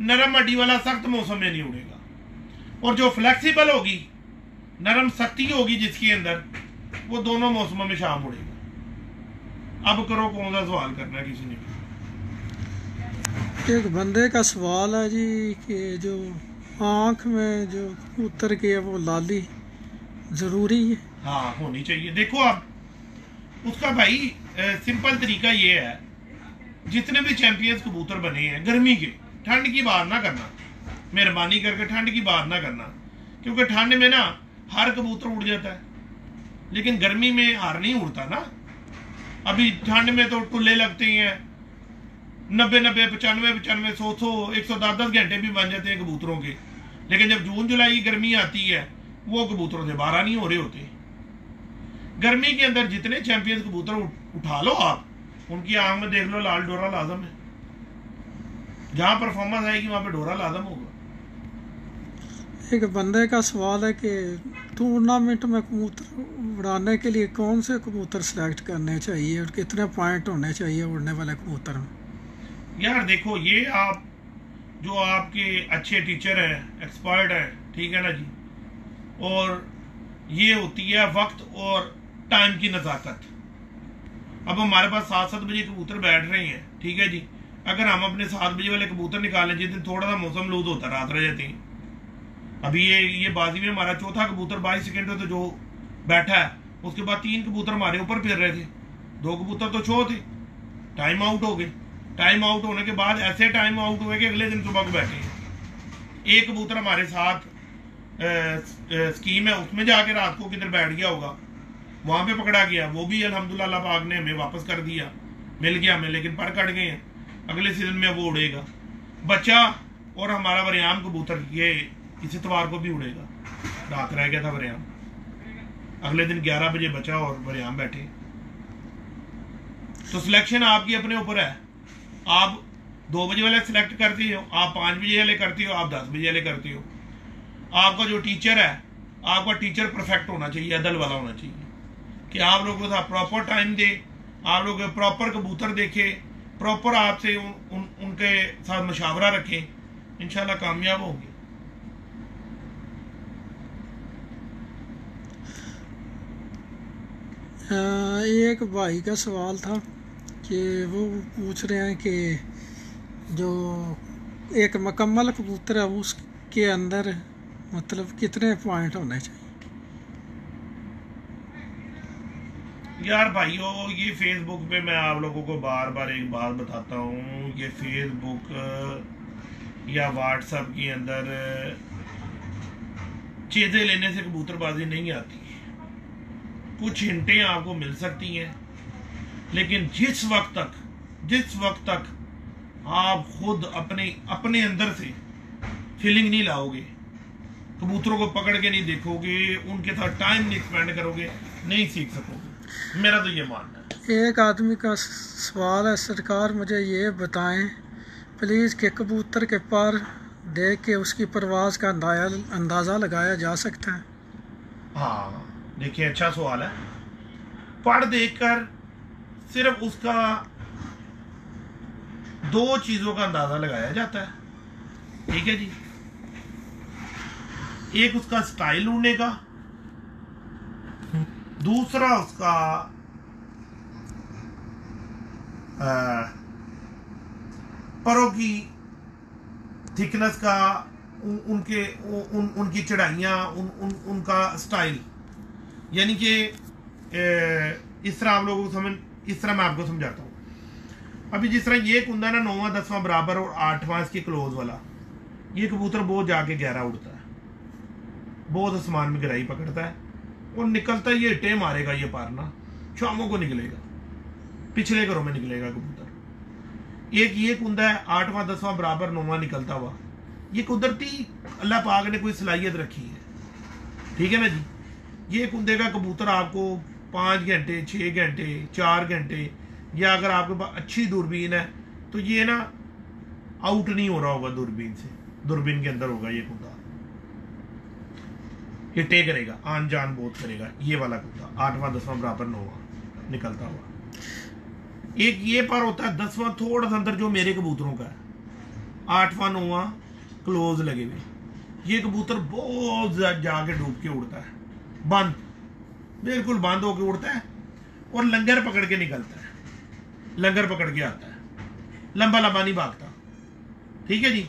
[SPEAKER 1] नरम हड्डी वाला सख्त मौसम में नहीं उड़ेगा। और जो फ्लेक्सिबल होगी, नरम सख्ती होगी जिसके अंदर, वो दोनों मौसमों में शाम उड़ेगा। अब करो कौन सा सवाल करना है किसी ने।
[SPEAKER 2] एक बंदे का सवाल है जी कि जो आँख में जो कबूतर की है वो लाली ज़रूरी है?
[SPEAKER 1] हाँ होनी चाहिए। देखो आप उसका भाई सिंपल तरीका ये है, जितने भी चैंपियंस कबूतर बने हैं गर्मी के, ठंड की बात ना करना, मेहरबानी करके ठंड की बात ना करना, क्योंकि ठंड में ना हर कबूतर उड़ जाता है, लेकिन गर्मी में हर नहीं उड़ता ना। अभी ठंड में तो टुल्ले लगते हैं, 90-90, 95-95, 100-100, 110-10 घंटे भी बन जाते हैं कबूतरों के। लेकिन जब जून जुलाई की गर्मी आती है, वो कबूतरों से बारह नहीं हो रहे होते। गर्मी के अंदर जितने चैंपियन कबूतर उठा लो आप, उनकी आंख में देख लो लाल डोरा लाजम है। जहां परफॉर्मेंस आएगी वहां पे डोरा लाजम होगा।
[SPEAKER 2] एक बंदे का सवाल है कि टूर्नामेंट में कबूतर उड़ाने के लिए कौन से कबूतर सेलेक्ट करने चाहिए और कितने पॉइंट होने चाहिए उड़ने वाले कबूतर में?
[SPEAKER 1] यार देखो, ये आप जो आपके अच्छे टीचर हैं, एक्सपर्ट हैं, ठीक है ना जी, और ये होती है वक्त और टाइम की नज़ाकत। अब हमारे पास 7-7 बजे कबूतर बैठ रहे हैं, ठीक है जी, अगर हम अपने 7 बजे वाले कबूतर निकालें जिस दिन थोड़ा सा मौसम लूज होता है, रात रह जाती है। अभी ये बाजी में हमारा चौथा कबूतर 22 सेकंड तो जो बैठा है, उसके बाद 3 कबूतर हमारे ऊपर फिर रहे थे, 2 कबूतर तो छो थे, टाइम आउट हो गए। टाइम आउट होने के बाद ऐसे टाइम आउट हुए कि अगले दिन सुबह को बैठे हैं। एक कबूतर हमारे साथ स्कीम है, उसमें जाके रात को किधर बैठ गया होगा, वहां पे पकड़ा गया, वो भी अल्हम्दुलिल्लाह अल्लाह पाक ने हमें वापस कर दिया, मिल गया हमें, लेकिन पर कट गए हैं। अगले सीजन में वो उड़ेगा बच्चा। और हमारा वरियाम कबूतर ये इस इतवार को भी उड़ेगा, रात रह गया था वरियाम, अगले दिन 11 बजे बचा और वरियाम बैठे। तो सिलेक्शन आपकी अपने ऊपर है, आप 2 बजे वाले सिलेक्ट करती हो, आप 5 बजे वाले करती हो, आप 10 बजे वाले करती हो। आपका जो टीचर है, आपका टीचर परफेक्ट होना चाहिए, अदल वाला होना चाहिए कि आप लोगों को प्रॉपर टाइम दे, आप लोग प्रॉपर कबूतर देखे, प्रॉपर आपसे उनके साथ मशावरा रखें, इंशाल्लाह कामयाब होंगे।
[SPEAKER 2] एक भाई का सवाल था कि वो पूछ रहे हैं कि जो एक मुकम्मल कबूतर है उसके अंदर मतलब कितने पॉइंट होने चाहिए?
[SPEAKER 1] यार भाइयों, ये फेसबुक पे मैं आप लोगों को बार बार एक बात बताता हूँ, ये फेसबुक या व्हाट्सएप के अंदर चीज़ें लेने से कबूतरबाजी नहीं आती। कुछ हिंटें आपको मिल सकती हैं, लेकिन जिस वक्त तक आप खुद अपने अंदर से फीलिंग नहीं लाओगे, कबूतरों को पकड़ के नहीं देखोगे, उनके साथ टाइम नहीं स्पेंड करोगे, नहीं सीख सकोगे। मेरा तो ये मानना है।
[SPEAKER 2] एक आदमी का सवाल है, सरकार मुझे ये बताएं प्लीज़ कि कबूतर के पर देख के उसकी परवाज़ का अंदाज़ा लगाया जा सकता है?
[SPEAKER 1] हाँ देखिए, अच्छा सवाल है। पर देखकर सिर्फ उसका 2 चीज़ों का अंदाज़ा लगाया जाता है, ठीक है जी। एक उसका स्टाइल उड़ने का, दूसरा उसका परों की थिकनेस का, उनकी चढ़ाइयाँ, उनका स्टाइल। यानी कि इस तरह आप लोगों को इस तरह मैं आपको समझाता हूँ। अभी जिस तरह ये कुंदा ना 9वां 10वां बराबर और 8वां इसके क्लोज वाला, ये कबूतर बहुत जाके गहरा उड़ता है, बहुत आसमान में गहराई पकड़ता है और निकलता ये इट्टे मारेगा, ये पारना शामों को निकलेगा, पिछले घरों में निकलेगा कबूतर। एक ये कुंदा है 8वां 10वां बराबर 9वां निकलता हुआ, ये कुदरती अल्लाह पाक ने कोई सलाहियत रखी है, ठीक है ना जी। ये कुंदे का कबूतर आपको 5 घंटे 6 घंटे 4 घंटे, या अगर आपके पास अच्छी दूरबीन है तो ये ना आउट नहीं हो रहा होगा दूरबीन से, दूरबीन के अंदर होगा ये कुंदा, हिटे करेगा, आन जान बहुत करेगा। ये वाला कुंदा 8वां 10वां बराबर 9वां निकलता हुआ। एक ये पर होता है 10वां थोड़ा सा अंदर, जो मेरे कबूतरों का है, 8वां 9वां क्लोज लगे हुए। ये कबूतर बहुत जाके डूब के उड़ता है, बंद, बिल्कुल बंद होके उड़ता है और लंगर पकड़ के निकलता है, लंगर पकड़ के आता है, लंबा लंबा नहीं भागता, ठीक है जी।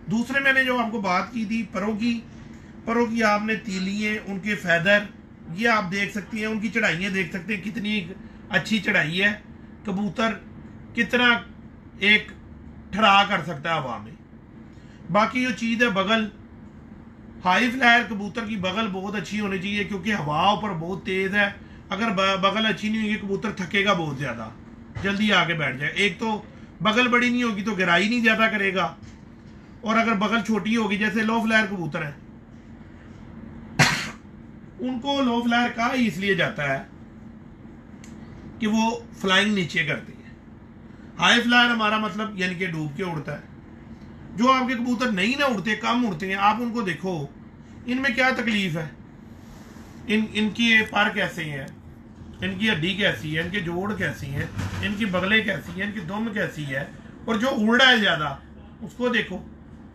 [SPEAKER 1] दूसरे मैंने जो आपको बात की थी परों की आपने तीलियां, उनके फैदर, ये आप देख सकती हैं, उनकी चढ़ाइयाँ देख सकते हैं, कितनी अच्छी चढ़ाई है। कबूतर कितना एक ठहरा कर सकता है हवा में। बाकी जो चीज़ है बगल, हाई फ्लायर कबूतर की बगल बहुत अच्छी होनी चाहिए, क्योंकि हवा ऊपर बहुत तेज़ है। अगर बगल अच्छी नहीं होगी कबूतर थकेगा बहुत ज़्यादा, जल्दी आके बैठ जाए। एक तो बगल बड़ी नहीं होगी तो गहराई नहीं ज़्यादा करेगा, और अगर बगल छोटी होगी, जैसे लो फ्लायर कबूतर है, उनको लो फ्लायर कहा इसलिए जाता है कि वो फ्लाइंग नीचे करती है। हाई फ्लायर हमारा मतलब यानी कि डूब के उड़ता है। जो आपके कबूतर नहीं ना उड़ते, कम उड़ते हैं, आप उनको देखो इनमें क्या तकलीफ है? इनकी ये पर कैसे हैं, इनकी हड्डी कैसी है, इनके जोड़ कैसी हैं, इनकी बगलें कैसी हैं, इनकी दुम कैसी है। और जो उड़ा है ज़्यादा उसको देखो,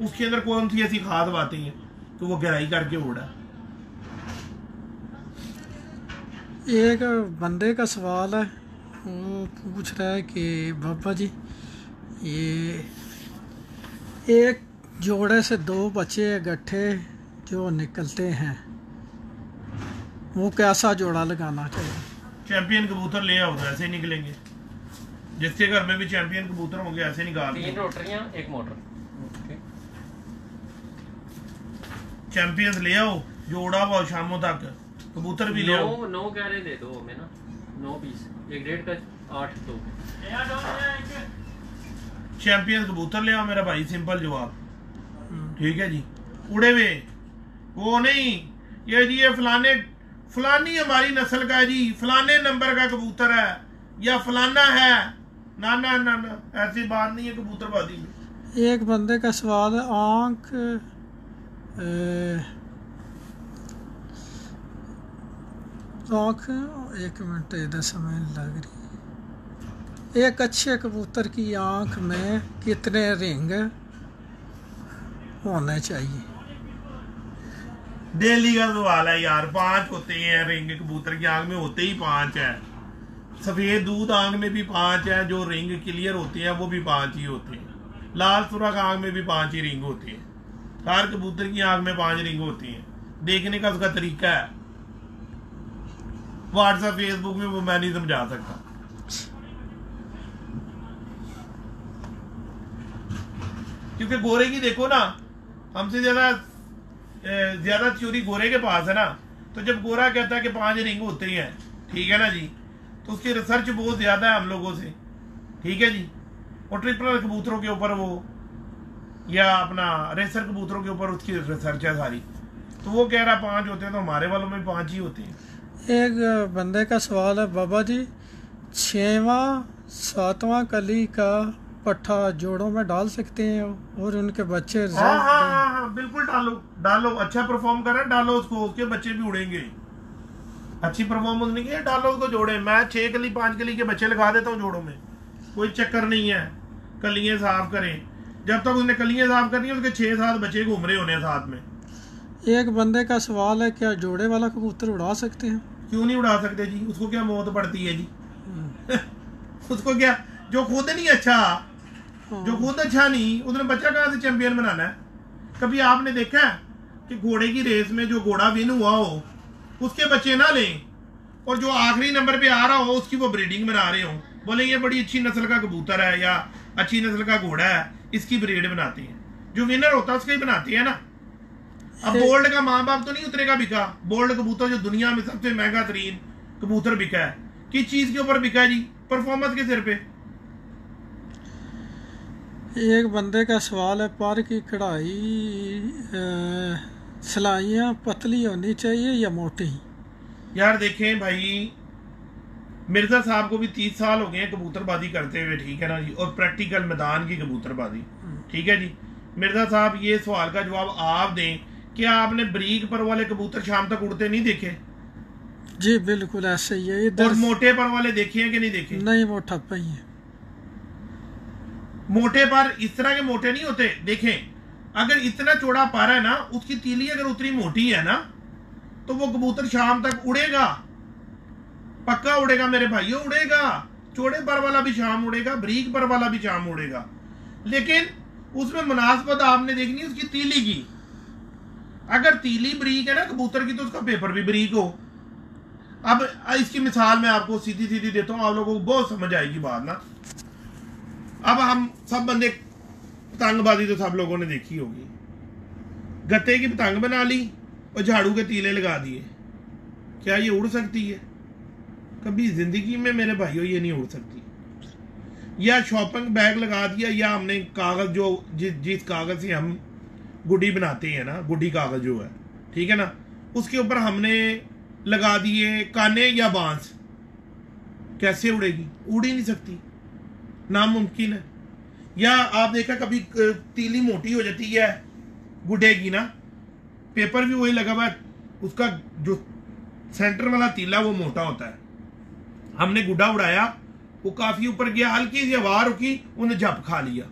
[SPEAKER 1] उसके अंदर कौन सी ऐसी खाद बातें हैं कि वो गहराई करके उड़ा।
[SPEAKER 2] एक बंदे का सवाल है, वो पूछ रहा है कि बाबा जी ये एक जोड़े से दो बच्चे गट्ठे जो निकलते हैं वो कैसा जोड़ा लगाना चाहिए?
[SPEAKER 1] चैंपियन कबूतर ले आओ तो ऐसे ही निकलेंगे। जिसके घर में भी चैंपियन कबूतर होंगे ऐसे निकाल
[SPEAKER 3] 3 रोटरियां 1 मोटर।
[SPEAKER 1] चैंपियंस ले आओ जो उड़ा हुआ शामों तक। कबूतर भी ले आओ।
[SPEAKER 3] 9 कह रहे दे दो हमें ना, 9 पीस, 1.5 का 8 दो।
[SPEAKER 1] चैंपियंस कबूतर ले आओ मेरा भाई, सिंपल जवाब। ठीक है जी। उड़े हुए वो नहीं ये जी ये फलानी हमारी नस्ल का है जी, फलाने नंबर का कबूतर है या फलाना है, ना ना ना ना, ऐसी बात नहीं है कबूतरबाजी में।
[SPEAKER 2] एक बंदे का सवाल है, आंख एक मिनट इधर समय लग रही है। एक अच्छे कबूतर की आंख में कितने रिंग होने चाहिए?
[SPEAKER 1] डेली का सवाल है यार। 5 होते हैं रिंग, कबूतर की आंख में होते ही 5 है। सफेद दूध आंख में भी 5 है, जो रिंग क्लियर होते हैं वो भी 5 ही होते हैं। लाल सुरख आंख में भी 5 ही रिंग होती है। हर कबूतर की आंख में 5 रिंग होती है। देखने का उसका तरीका है, व्हाट्सएप फेसबुक में वो मैं नहीं समझा सकता। क्योंकि गोरे की देखो ना, हमसे ज्यादा थ्योरी गोरे के पास है ना। तो जब गोरा कहता है कि 5 रिंग होते हैं, ठीक है ना जी, तो उसकी रिसर्च बहुत ज्यादा है हम लोगों से। ठीक है जी। और ट्रिपल कबूतरों के ऊपर वो या अपना रेसर कबूतरों के ऊपर उसकी रिसर्च है सारी। तो वो कह रहा 5 होते हैं, तो हमारे वालों में 5 ही होते हैं।
[SPEAKER 2] एक बंदे का सवाल है, बाबा जी 6वां 7वां कली का पट्ठा जोड़ों में डाल सकते हैं और उनके बच्चे?
[SPEAKER 1] हाँ, बिल्कुल डालो। अच्छा परफॉर्म करे डालो उसको, उसके बच्चे भी उड़ेंगे। अच्छी परफॉर्मेंस नहीं है, डालो उसको जोड़े। मैं 6 कली 5 कली के बच्चे लगा देता हूँ जोड़ों में, कोई चक्कर नहीं है। कलियां साफ करें, जब तक उसने कलियां साफ करनी है उसके 6-7 बच्चे घूम रहे होने साथ में।
[SPEAKER 2] एक बंदे का सवाल है, क्या जोड़े वाला कबूतर उड़ा सकते हैं?
[SPEAKER 1] क्यों नहीं उड़ा सकते जी? उसको क्या मौत पड़ती है जी? उसको क्या, जो खुद नहीं अच्छा, जो खुद अच्छा नहीं, उसने बच्चा कहाँ से चैंपियन बनाना है? कभी आपने देखा है कि घोड़े की रेस में जो घोड़ा विन हुआ हो उसके बच्चे ना लें, और जो आखिरी नंबर पे आ रहा हो उसकी वो ब्रीडिंग बना रहे हो, बोले ये बड़ी अच्छी नस्ल का कबूतर है या अच्छी नस्ल का घोड़ा है, इसकी ब्रीड बनाते हैं। जो विनर होता है उसका ही बनाते हैं ना। अब बोल्ड का माँ बाप तो नहीं उतरेगा बिका। बोल्ड कबूतर जो दुनिया में सबसे महंगा तरीन कबूतर बिका है, किस चीज के ऊपर बिका है जी? परफॉर्मेंस के सिर पे।
[SPEAKER 2] एक बंदे का सवाल है, पर की कढ़ाई सिलाइयाँ पतली होनी चाहिए या मोटी?
[SPEAKER 1] यार देखें भाई, मिर्जा साहब को भी 30 साल हो गए हैं कबूतरबाजी करते हुए, ठीक है ना जी, और प्रैक्टिकल मैदान की कबूतरबाजी। ठीक है जी। मिर्जा साहब ये सवाल का जवाब आप दें, क्या आपने बरीक पर वाले कबूतर शाम तक उड़ते नहीं देखे?
[SPEAKER 2] जी बिल्कुल ऐसे ही है।
[SPEAKER 1] और मोटे पर वाले देखे हैं कि नहीं देखे?
[SPEAKER 2] नहीं, वो ठप्पा ही है।
[SPEAKER 1] मोटे पर इस तरह के मोटे नहीं होते। देखें, अगर इतना चौड़ा पर है ना, उसकी तीली अगर उतनी मोटी है ना, तो वो कबूतर शाम तक उड़ेगा, पक्का उड़ेगा मेरे भाइयों, उड़ेगा। चौड़े पर वाला भी शाम उड़ेगा, बरीक पर वाला भी शाम उड़ेगा, लेकिन उसमें मुनासबत आपने देखनी है उसकी तीली की। अगर तीली बरीक है ना कबूतर की, तो उसका पेपर भी बरीक हो। अब इसकी मिसाल मैं आपको सीधी सीधी देता हूँ, आप लोगों को बहुत समझ आएगी बात ना। अब हम सब बंदे, पतंगबाजी तो सब लोगों ने देखी होगी। गत्ते की पतंग बना ली और झाड़ू के तीले लगा दिए, क्या ये उड़ सकती है? कभी जिंदगी में मेरे भाइयों ये नहीं उड़ सकती। या शॉपिंग बैग लगा दिया, या हमने कागज जो जिस कागज से हम गुड्डी बनाते हैं ना, गुड्डी कागज जो है, ठीक है ना, उसके ऊपर हमने लगा दिए काने या बांस, कैसे उड़ेगी? उड़ ही नहीं सकती, नामुमकिन है। या आप देखा कभी तीली मोटी हो जाती है गुड्डे की ना, पेपर भी वही लगा हुआ है, उसका जो सेंटर वाला तीला वो मोटा होता है। हमने गुड्डा उड़ाया, वो काफी ऊपर गया, हल्की सी हवा रुकी, उन्हें झप खा लिया,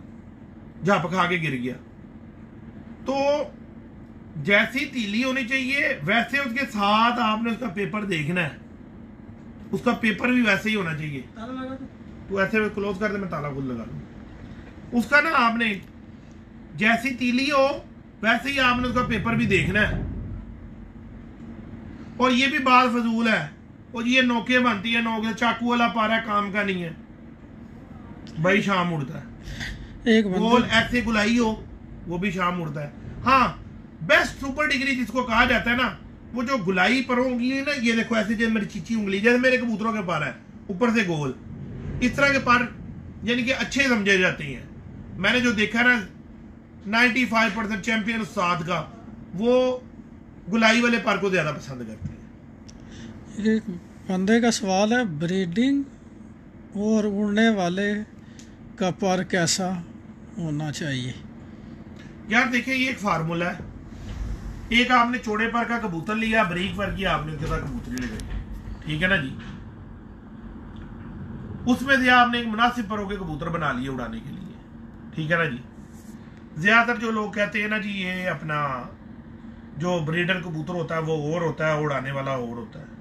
[SPEAKER 1] झप खा के गिर गया। तो जैसी तीली होनी चाहिए वैसे उसके साथ आपने उसका पेपर देखना है, उसका पेपर भी वैसे ही होना चाहिए। तो ऐसे क्लोज कर दे, मैं ताला खुद लगा लूं। उसका ना आपने जैसी तीली हो वैसे ही आपने उसका पेपर भी देखना है। और ये भी बात फजूल है, और ये नोके बनती है, नोके चाकू वाला पारा काम का नहीं है भाई, शाम उड़ता है।
[SPEAKER 2] एक
[SPEAKER 1] गोल ऐसे गुलाई हो वो भी शाम उड़ता है। हाँ, बेस्ट सुपर डिग्री जिसको कहा जाता है ना, वो जो गुलाई पर होंगी ना, ये देखो ऐसे जैसे मेरी चीची उंगली, जैसे मेरे कबूतरों के पर है ऊपर से गोल, इस तरह के पर यानी कि अच्छे समझे जाते हैं। मैंने जो देखा ना 95% चैंपियन उस्ताद का, वो गुलाई वाले पर को ज्यादा पसंद करते हैं।
[SPEAKER 2] एक बंदे का सवाल है, ब्रीडिंग और उड़ने वाले का पर कैसा होना चाहिए?
[SPEAKER 1] यार देखिए, ये एक फार्मूला है। एक आपने चौड़े पर का कबूतर लिया, बरीक पर की आपने उसके साथ कबूतरी लगाई, ठीक है ना जी। उसमें से आपने एक मुनासिब परों के कबूतर बना लिए उड़ाने के लिए, ठीक है ना जी। ज्यादातर जो लोग कहते हैं ना जी, ये अपना जो ब्रीडर कबूतर होता है वो और होता है, उड़ाने वाला और होता है।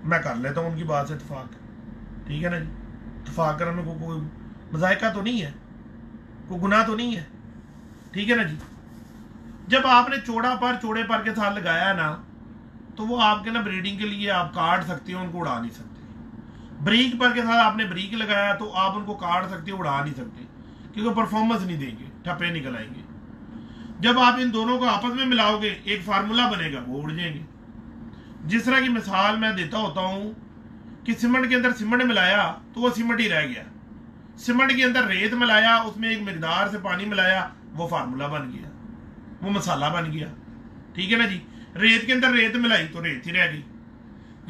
[SPEAKER 1] मैं कर लेता हूं उनकी बात से इत्तेफाक, ठीक है ना जी। इत्तेफाक करने को कोई मजायका तो नहीं है, कोई गुनाह तो नहीं है, ठीक है ना जी। जब आपने चौड़ा पर चौड़े पर के साथ लगाया ना, तो वो आपके ना ब्रीडिंग के लिए आप काट सकते हो, उनको उड़ा नहीं सकते। ब्रीक पर के साथ आपने ब्रीक लगाया तो आप उनको काट सकते हो, उड़ा नहीं सकते, क्योंकि परफॉर्मेंस नहीं देंगे, ठप्पे निकल आएंगे। जब आप इन दोनों को आपस में मिलाओगे एक फार्मूला बनेगा, वो उड़ जाएंगे। जिस तरह की मिसाल मैं देता होता हूं कि सीमेंट के अंदर सीमेंट मिलाया तो वो सीमेंट ही रह गया, सीमेंट के अंदर रेत मिलाया, उसमें एक मिकदार से पानी मिलाया, वो फार्मूला बन गया, वो मसाला बन गया, ठीक है ना जी। रेत के अंदर रेत मिलाई तो रेत ही रह गई।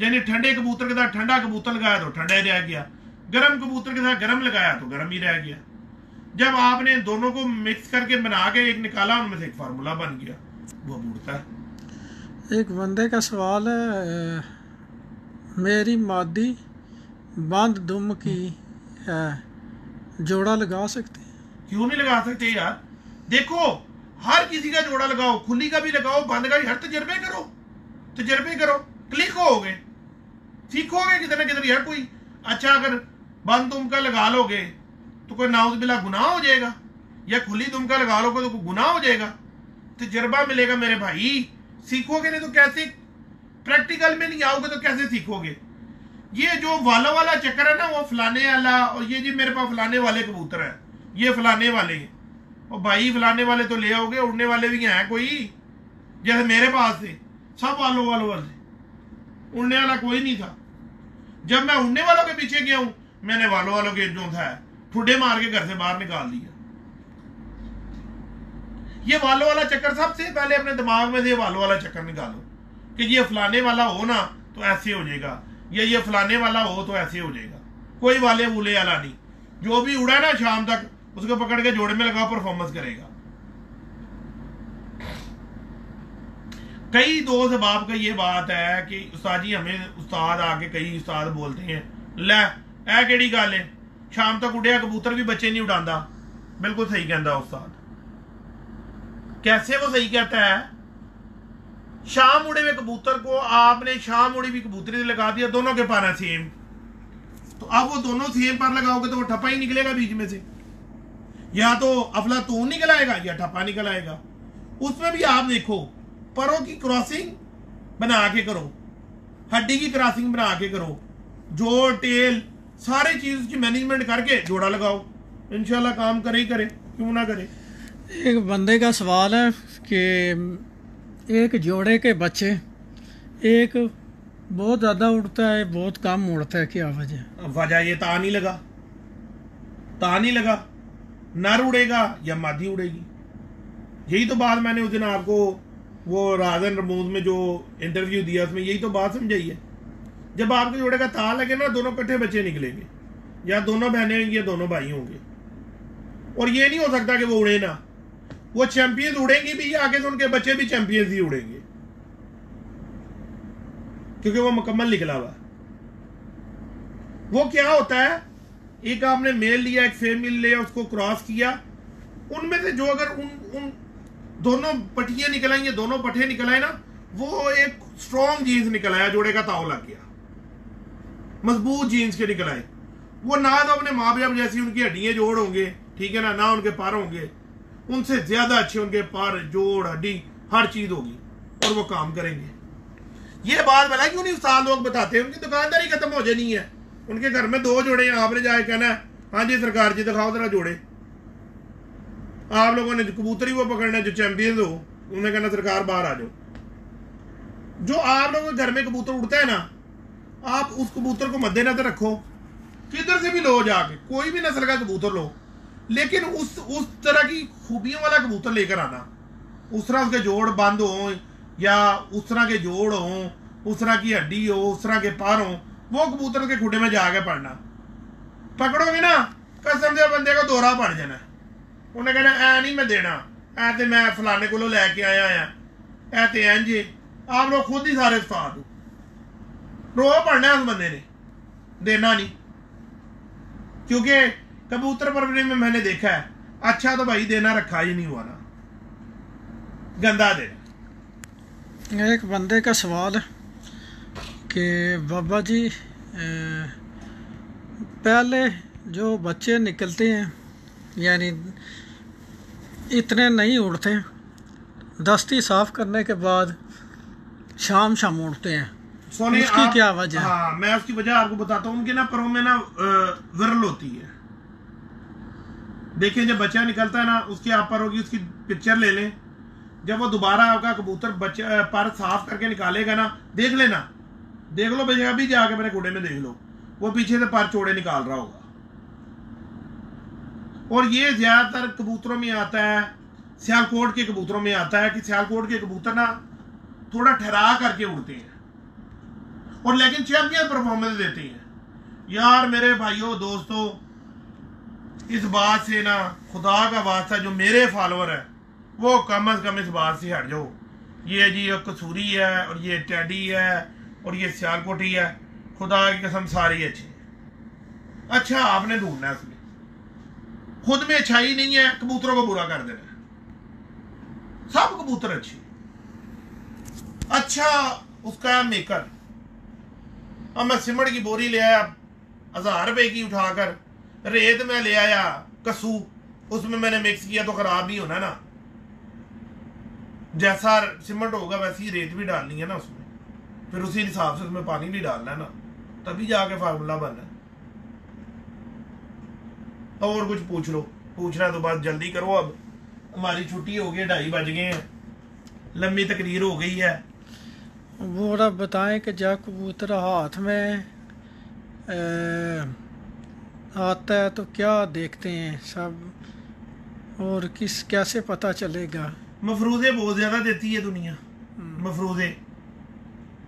[SPEAKER 1] यानी ठंडे कबूतर के साथ ठंडा कबूतर लगाया तो ठंडा ही रह गया, गर्म कबूतर के साथ गर्म लगाया तो गर्म ही रह गया। जब आपने दोनों को मिक्स करके बना के एक निकाला, उनमें से एक फार्मूला बन गया, वो उड़ता है।
[SPEAKER 2] एक बंदे का सवाल है, मेरी मादी बंद दुम की है, जोड़ा लगा सकते हैं?
[SPEAKER 1] क्यों नहीं लगा सकते यार। देखो, हर किसी का जोड़ा लगाओ, खुली का भी लगाओ, बंद का भी, हर तजर्बे करो, तजर्बे करो, क्लिक होगे, सीखोगे किधर ना किधर। यार कोई अच्छा अगर बंद दुम का लगा लोगे तो कोई नाउज बिला गुनाह हो जाएगा, या खुली दुम का लगा लोगे तो कोई गुनाह हो जाएगा। तजर्बा मिलेगा मेरे भाई, सीखोगे नहीं तो कैसे, प्रैक्टिकल में नहीं आओगे तो कैसे सीखोगे। ये जो वालों वाला चक्कर है ना, वो फलाने वाला, और ये जी मेरे पास फलाने वाले कबूतर है, ये फलाने वाले हैं, और भाई फलाने वाले तो ले आओगे, उड़ने वाले भी हैं कोई, जैसे मेरे पास थे सब वालों वाले, उड़ने वाला कोई नहीं था। जब मैं उड़ने वालों के पीछे गया हूं, मैंने वालों के जो था ठुड्डे मार के घर से बाहर निकाल दिया। ये वालों वाला चक्कर, सबसे पहले अपने दिमाग में से वालों वाला चक्कर निकालो कि ये फलाने वाला हो ना तो ऐसे हो जाएगा, या ये फलाने वाला हो तो ऐसे हो जाएगा। कोई वाले वूले वाला नहीं, जो भी उड़ा ना शाम तक उसको पकड़ के जोड़े में लगाओ, परफॉर्मेंस करेगा। कई दोस्त बाप का ये बात है कि उस्ताद जी, हमें उस्ताद आके कई उस्ताद बोलते हैं, ले ऐ केड़ी गल है, शाम तक उड़िया कबूतर भी बच्चे नहीं उड़ांदा। बिल्कुल सही कहता उस्ताद। कैसे वो सही कहता है? शाम उड़े हुए कबूतर को आपने शाम उड़ी हुई कबूतरी लगा दिया, दोनों के पर है सेम, तो अब वो दोनों सेम पर लगाओगे तो वो ठप्पा ही निकलेगा बीच में से, या तो अफलातून निकल आएगा या ठप्पा निकल आएगा। उसमें भी आप देखो, परों की क्रॉसिंग बना के करो, हड्डी की क्रॉसिंग बना के करो, जोड़ टेल सारी चीज की मैनेजमेंट करके जोड़ा लगाओ, इंशाल्लाह काम करे ही करे, क्यों ना करे।
[SPEAKER 2] एक बंदे का सवाल है कि एक जोड़े के बच्चे, एक बहुत ज़्यादा उड़ता है, बहुत कम उड़ता है, क्या वजह?
[SPEAKER 1] वजह ये ता नहीं लगा, ता नहीं लगा, नर उड़ेगा या मादी उड़ेगी। यही तो बात मैंने उस दिन आपको वो राजन रमूज में जो इंटरव्यू दिया उसमें यही तो बात समझाई है। जब आपके जोड़े का ता लगे ना, दोनों कट्ठे बच्चे निकलेंगे, या दोनों बहनें होंगी या दोनों भाई होंगे। और ये नहीं हो सकता कि वो उड़े ना, वो चैंपियंस उड़ेंगी भी, आगे से उनके बच्चे भी चैंपियंस ही उड़ेंगे, क्योंकि वो मुकम्मल निकला हुआ। वो क्या होता है, एक आपने मेल लिया, एक फीमेल लिया, उसको क्रॉस किया, उनमें से जो अगर उन दोनों पट्टियां निकल आई, दोनों पट्टे निकल आए ना, वो एक स्ट्रॉन्ग जीन्स निकल आया, जोड़े का ताव लग गया, मजबूत जीन्स के निकल आए। वो ना तो अपने माँ बाप जैसी उनकी हड्डियां जोड़ होंगे, ठीक है ना उनके पर होंगे, उनसे ज्यादा अच्छे उनके पर जोड़ हड्डी हर चीज होगी, और वो काम करेंगे। ये बात भला क्यों नहीं उस्ताद लोग बताते हैं, उनकी दुकानदारी खत्म हो जानी है। उनके घर में 2 जोड़े हैं, आपने जाके कहना है हाँ जी सरकार जी दिखाओ जरा जोड़े। आप लोगों ने कबूतर ही वो पकड़ना जो चैंपियंस हो, उन्हें कहना सरकार बाहर आ जाओ। जो आप लोगों के घर में कबूतर उड़ता है ना, आप उस कबूतर को मद्देनजर रखो, किधर से भी लो, जाके कोई भी नस्ल का कबूतर लो, लेकिन उस तरह की खूबियों वाला कबूतर लेकर आना। उस तरह उसके जोड़ बंद हो, या उस तरह के जोड़ हो, उस तरह की हड्डी हो, उस तरह के पर हो, वो कबूतर के खुडे में जाके पड़ना। पकड़ोगे ना, कसम से बंदे को दौरा पड़ जाना, उन्हें कहना ऐ नहीं मैं देना, ऐ ते मैं फलाने को लैके आया ऐ ते इंज। आप लोग खुद ही सारे उस्ताद हो, रो पड़ना उस बंदे ने, देना नहीं। क्योंकि कबूतर परवरिश में मैंने देखा है, अच्छा तो भाई देना रखा ही नहीं हुआ ना, गंदा देना।
[SPEAKER 2] एक बंदे का सवाल है कि बाबा जी पहले जो बच्चे निकलते हैं, यानी इतने नहीं उड़ते, दस्ती साफ करने के बाद शाम उड़ते हैं, उसकी क्या वजह?
[SPEAKER 1] हाँ, मैं उसकी वजह आपको बताता हूँ। उनके ना परों में ना विरल होती है। देखिए जब बच्चा निकलता है ना, उसकी आप पर होगी, उसकी पिक्चर ले लें। जब वो दोबारा आपका कबूतर बच्चा पर साफ करके निकालेगा ना, देख लेना, देख लो भैया, अभी जाके मेरे कूड़े में देख लो, वो पीछे से पर चौड़े निकाल रहा होगा। और ये ज्यादातर कबूतरों में आता है, सियालकोट के कबूतरों में आता है कि सियालकोट के कबूतर ना थोड़ा ठहरा करके उड़ते हैं, और लेकिन चैंपियन परफॉर्मेंस देते हैं। यार मेरे भाइयों दोस्तों, इस बात से ना खुदा का वास्ता, जो मेरे फॉलोअर है वो कम से कम इस बात से हट जाओ। ये जी ये कसूरी है, और ये टैडी है, और ये सियालकोटी है, खुदा की कसम सारी अच्छी है। अच्छा आपने ढूंढना है, उसमें खुद में अच्छाई नहीं है, कबूतरों को बुरा कर देना है। सब कबूतर अच्छे, अच्छा उसका मेकर। अब मैं सिमड़ की बोरी ले आया 1000 रुपए की उठाकर, रेत में ले आया कसूं, उसमें मैंने मिक्स किया तो खराब भी होना ना। जैसा सिमट होगा वैसी ही रेत भी डालनी है ना उसमें, फिर उसी हिसाब से उसमें पानी भी डालना है ना, तभी जाके फार्मूला बनना है। और कुछ पूछ लो, पूछना तो बात जल्दी करो, अब हमारी छुट्टी हो गई, 2:30 बज गए हैं, लंबी तकरीर हो गई है।
[SPEAKER 2] वो आप बताएं कि जब कबूतर हाथ में आता है तो क्या देखते हैं सब, और कैसे पता चलेगा?
[SPEAKER 1] मफरूजे बहुत ज्यादा देती है दुनिया, मफरूजे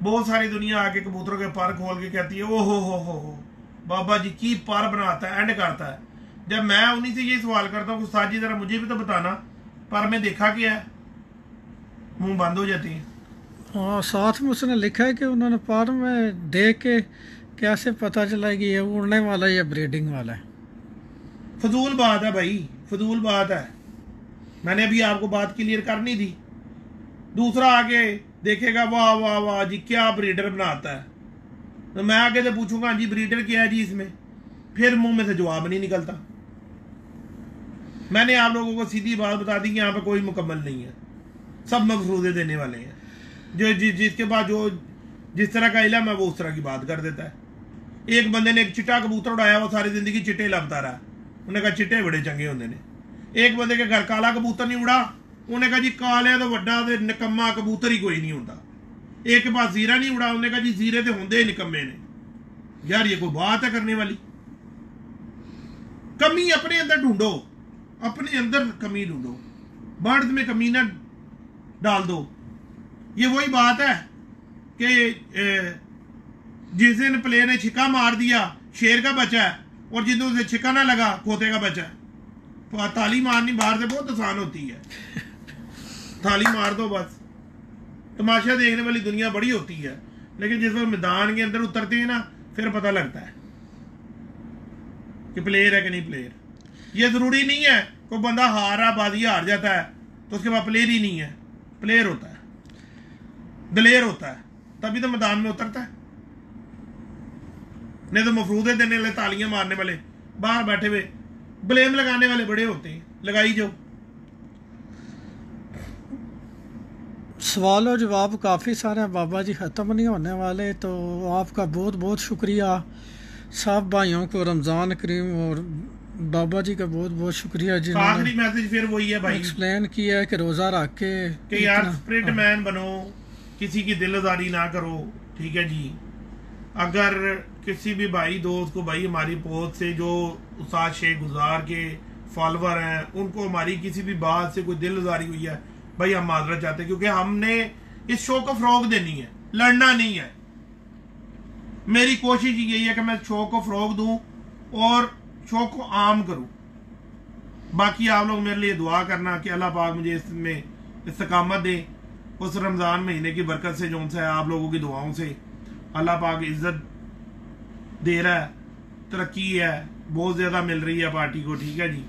[SPEAKER 1] बहुत सारी दुनिया आके कबूतरों के पर खोल के कहती है ओ हो बाबा जी की पर बनाता है, एंड करता है। जब मैं उन्हीं से ये सवाल करता हूँ उस्ताद जी जरा मुझे भी तो बताना, पर में देखा क्या है, मुंह बंद हो जाती है।
[SPEAKER 2] हाँ, साथ में उसने लिखा है कि उन्होंने पर में देख के कैसे पता चला कि ये उड़ने वाला है या ब्रीडिंग वाला है।
[SPEAKER 1] फजूल बात है भाई, फजूल बात है। मैंने अभी आपको बात क्लियर करनी थी। दूसरा आगे देखेगा वाह वाह वाह जी क्या ब्रीडर बनाता है, तो मैं आगे से पूछूंगा जी ब्रीडर क्या है जी इसमें, फिर मुंह में से जवाब नहीं निकलता। मैंने आप लोगों को सीधी बात बता दी कि यहाँ पे कोई मुकम्मल नहीं है, सब मफरूजे देने वाले हैं। जो जिसके पास जो जिस तरह का इल्म है वो उस तरह की बात कर देता है। एक बंदे ने एक चिट्टा कबूतर उड़ाया, वो सारी जिंदगी चिट्टे लभता रहा, उन्हें कहा चिट्टे बड़े चंगे होंगे ने। एक बंदे के घर काला कबूतर नहीं उड़ा, उन्हें कहा जी काले तो वड्डा ते निकम्मा कबूतर ही कोई नहीं होता। एक के पास जीरा नहीं उड़ा, उन्हें कहा जी जीरे तो होंगे ही निकम्मे ने। यार ये कोई बात है करने वाली? कमी अपने अंदर ढूंढो, अपने अंदर कमी ढूंढो, बर्ड में कमी ना डाल दो। ये वही बात है कि जिस दिन प्लेयर ने छिक्का मार दिया शेर का बच्चा है, और जिस दिन उसे छिक्का ना लगा खोते का बच्चा है। ताली मारनी बाहर से बहुत आसान होती है, ताली मार दो बस। तमाशा देखने वाली दुनिया बड़ी होती है, लेकिन जिस वक्त मैदान के अंदर उतरते हैं ना, फिर पता लगता है कि प्लेयर है कि नहीं प्लेयर। ये जरूरी नहीं है कोई बंदा हारा बाजी हार जाता है तो उसके बाद प्लेयर ही नहीं है। प्लेयर होता है, दलेर होता है, तभी तो मैदान में उतरता है। नहीं तो मफरूदे देने वाले, तालियां मारने वाले, बाहर बैठे हुए ब्लेम लगाने वाले बड़े होते हैं। लगाई जाओ।
[SPEAKER 2] सवाल और जवाब काफ़ी सारे हैं बाबा जी, ख़त्म नहीं होने वाले। तो आपका बहुत बहुत शुक्रिया। सब भाइयों को रमज़ान करीम, और बाबा जी का बहुत बहुत शुक्रिया जिन्होंने
[SPEAKER 1] आखिरी मैसेज फिर वही है भाई,
[SPEAKER 2] एक्सप्लेन किया है कि रोज़ा रख के
[SPEAKER 1] कि यार स्प्रिट मैन बनो, किसी की दिलदारी ना करो, ठीक है जी। अगर किसी भी भाई दोस्त को, भाई हमारी पोस्ट से जो उस्ताद शेख गुजार के फॉलोवर हैं, उनको हमारी किसी भी बात से कोई दिलदारी हुई है, भाई हम माजरत चाहते हैं, क्योंकि हमने इस शो को फरोग देनी है, लड़ना नहीं है। मेरी कोशिश यही है कि मैं शो को फरोग दूं और शो को आम करूं। बाकी आप लोग मेरे लिए दुआ करना कि अल्लाह पाक मुझे इसमें इस्तकामत दे। उस रमज़ान महीने की बरकत से, जो है आप लोगों की दुआओं से अल्लाह पाक इज्जत दे रहा है, तरक्की है बहुत ज़्यादा मिल रही है पार्टी को, ठीक है जी।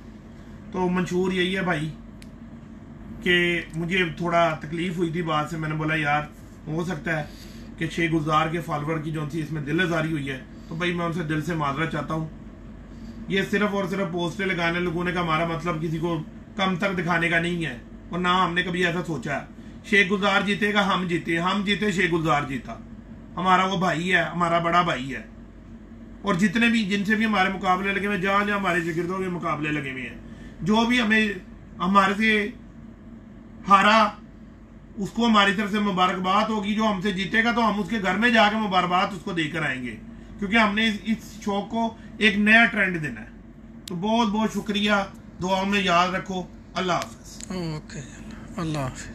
[SPEAKER 1] तो मंशूर यही है भाई कि मुझे थोड़ा तकलीफ हुई थी बात से। मैंने बोला यार हो सकता है कि शेख गुजार के फॉलोवर की जो सी इसमें दिलजारी हुई है, तो भाई मैं उनसे दिल से माजरत चाहता हूँ। ये सिर्फ और सिर्फ पोस्टें लगाने लगने का हमारा मतलब किसी को कम तक दिखाने का नहीं है, और ना हमने कभी ऐसा सोचा है। शेख गुजार जीतेगा, हम जीते शेख गुजार जीता। हमारा वो भाई है, हमारा बड़ा भाई है। और जितने भी जिनसे भी हमारे मुकाबले लगे हुए, जहाँ जहाँ हमारे जिक्रों के मुकाबले लगे हुए हैं, जो भी हमारे से हारा उसको हमारी तरफ से मुबारकबाद होगी। जो हमसे जीतेगा तो हम उसके घर में जाकर मुबारकबाद उसको देकर आएंगे, क्योंकि हमने इस शो को एक नया ट्रेंड देना है। तो बहुत बहुत शुक्रिया, दुआओं में याद रखो। अल्लाह हाफ़िज़।
[SPEAKER 2] ओके, अल्लाह हाफ़िज़।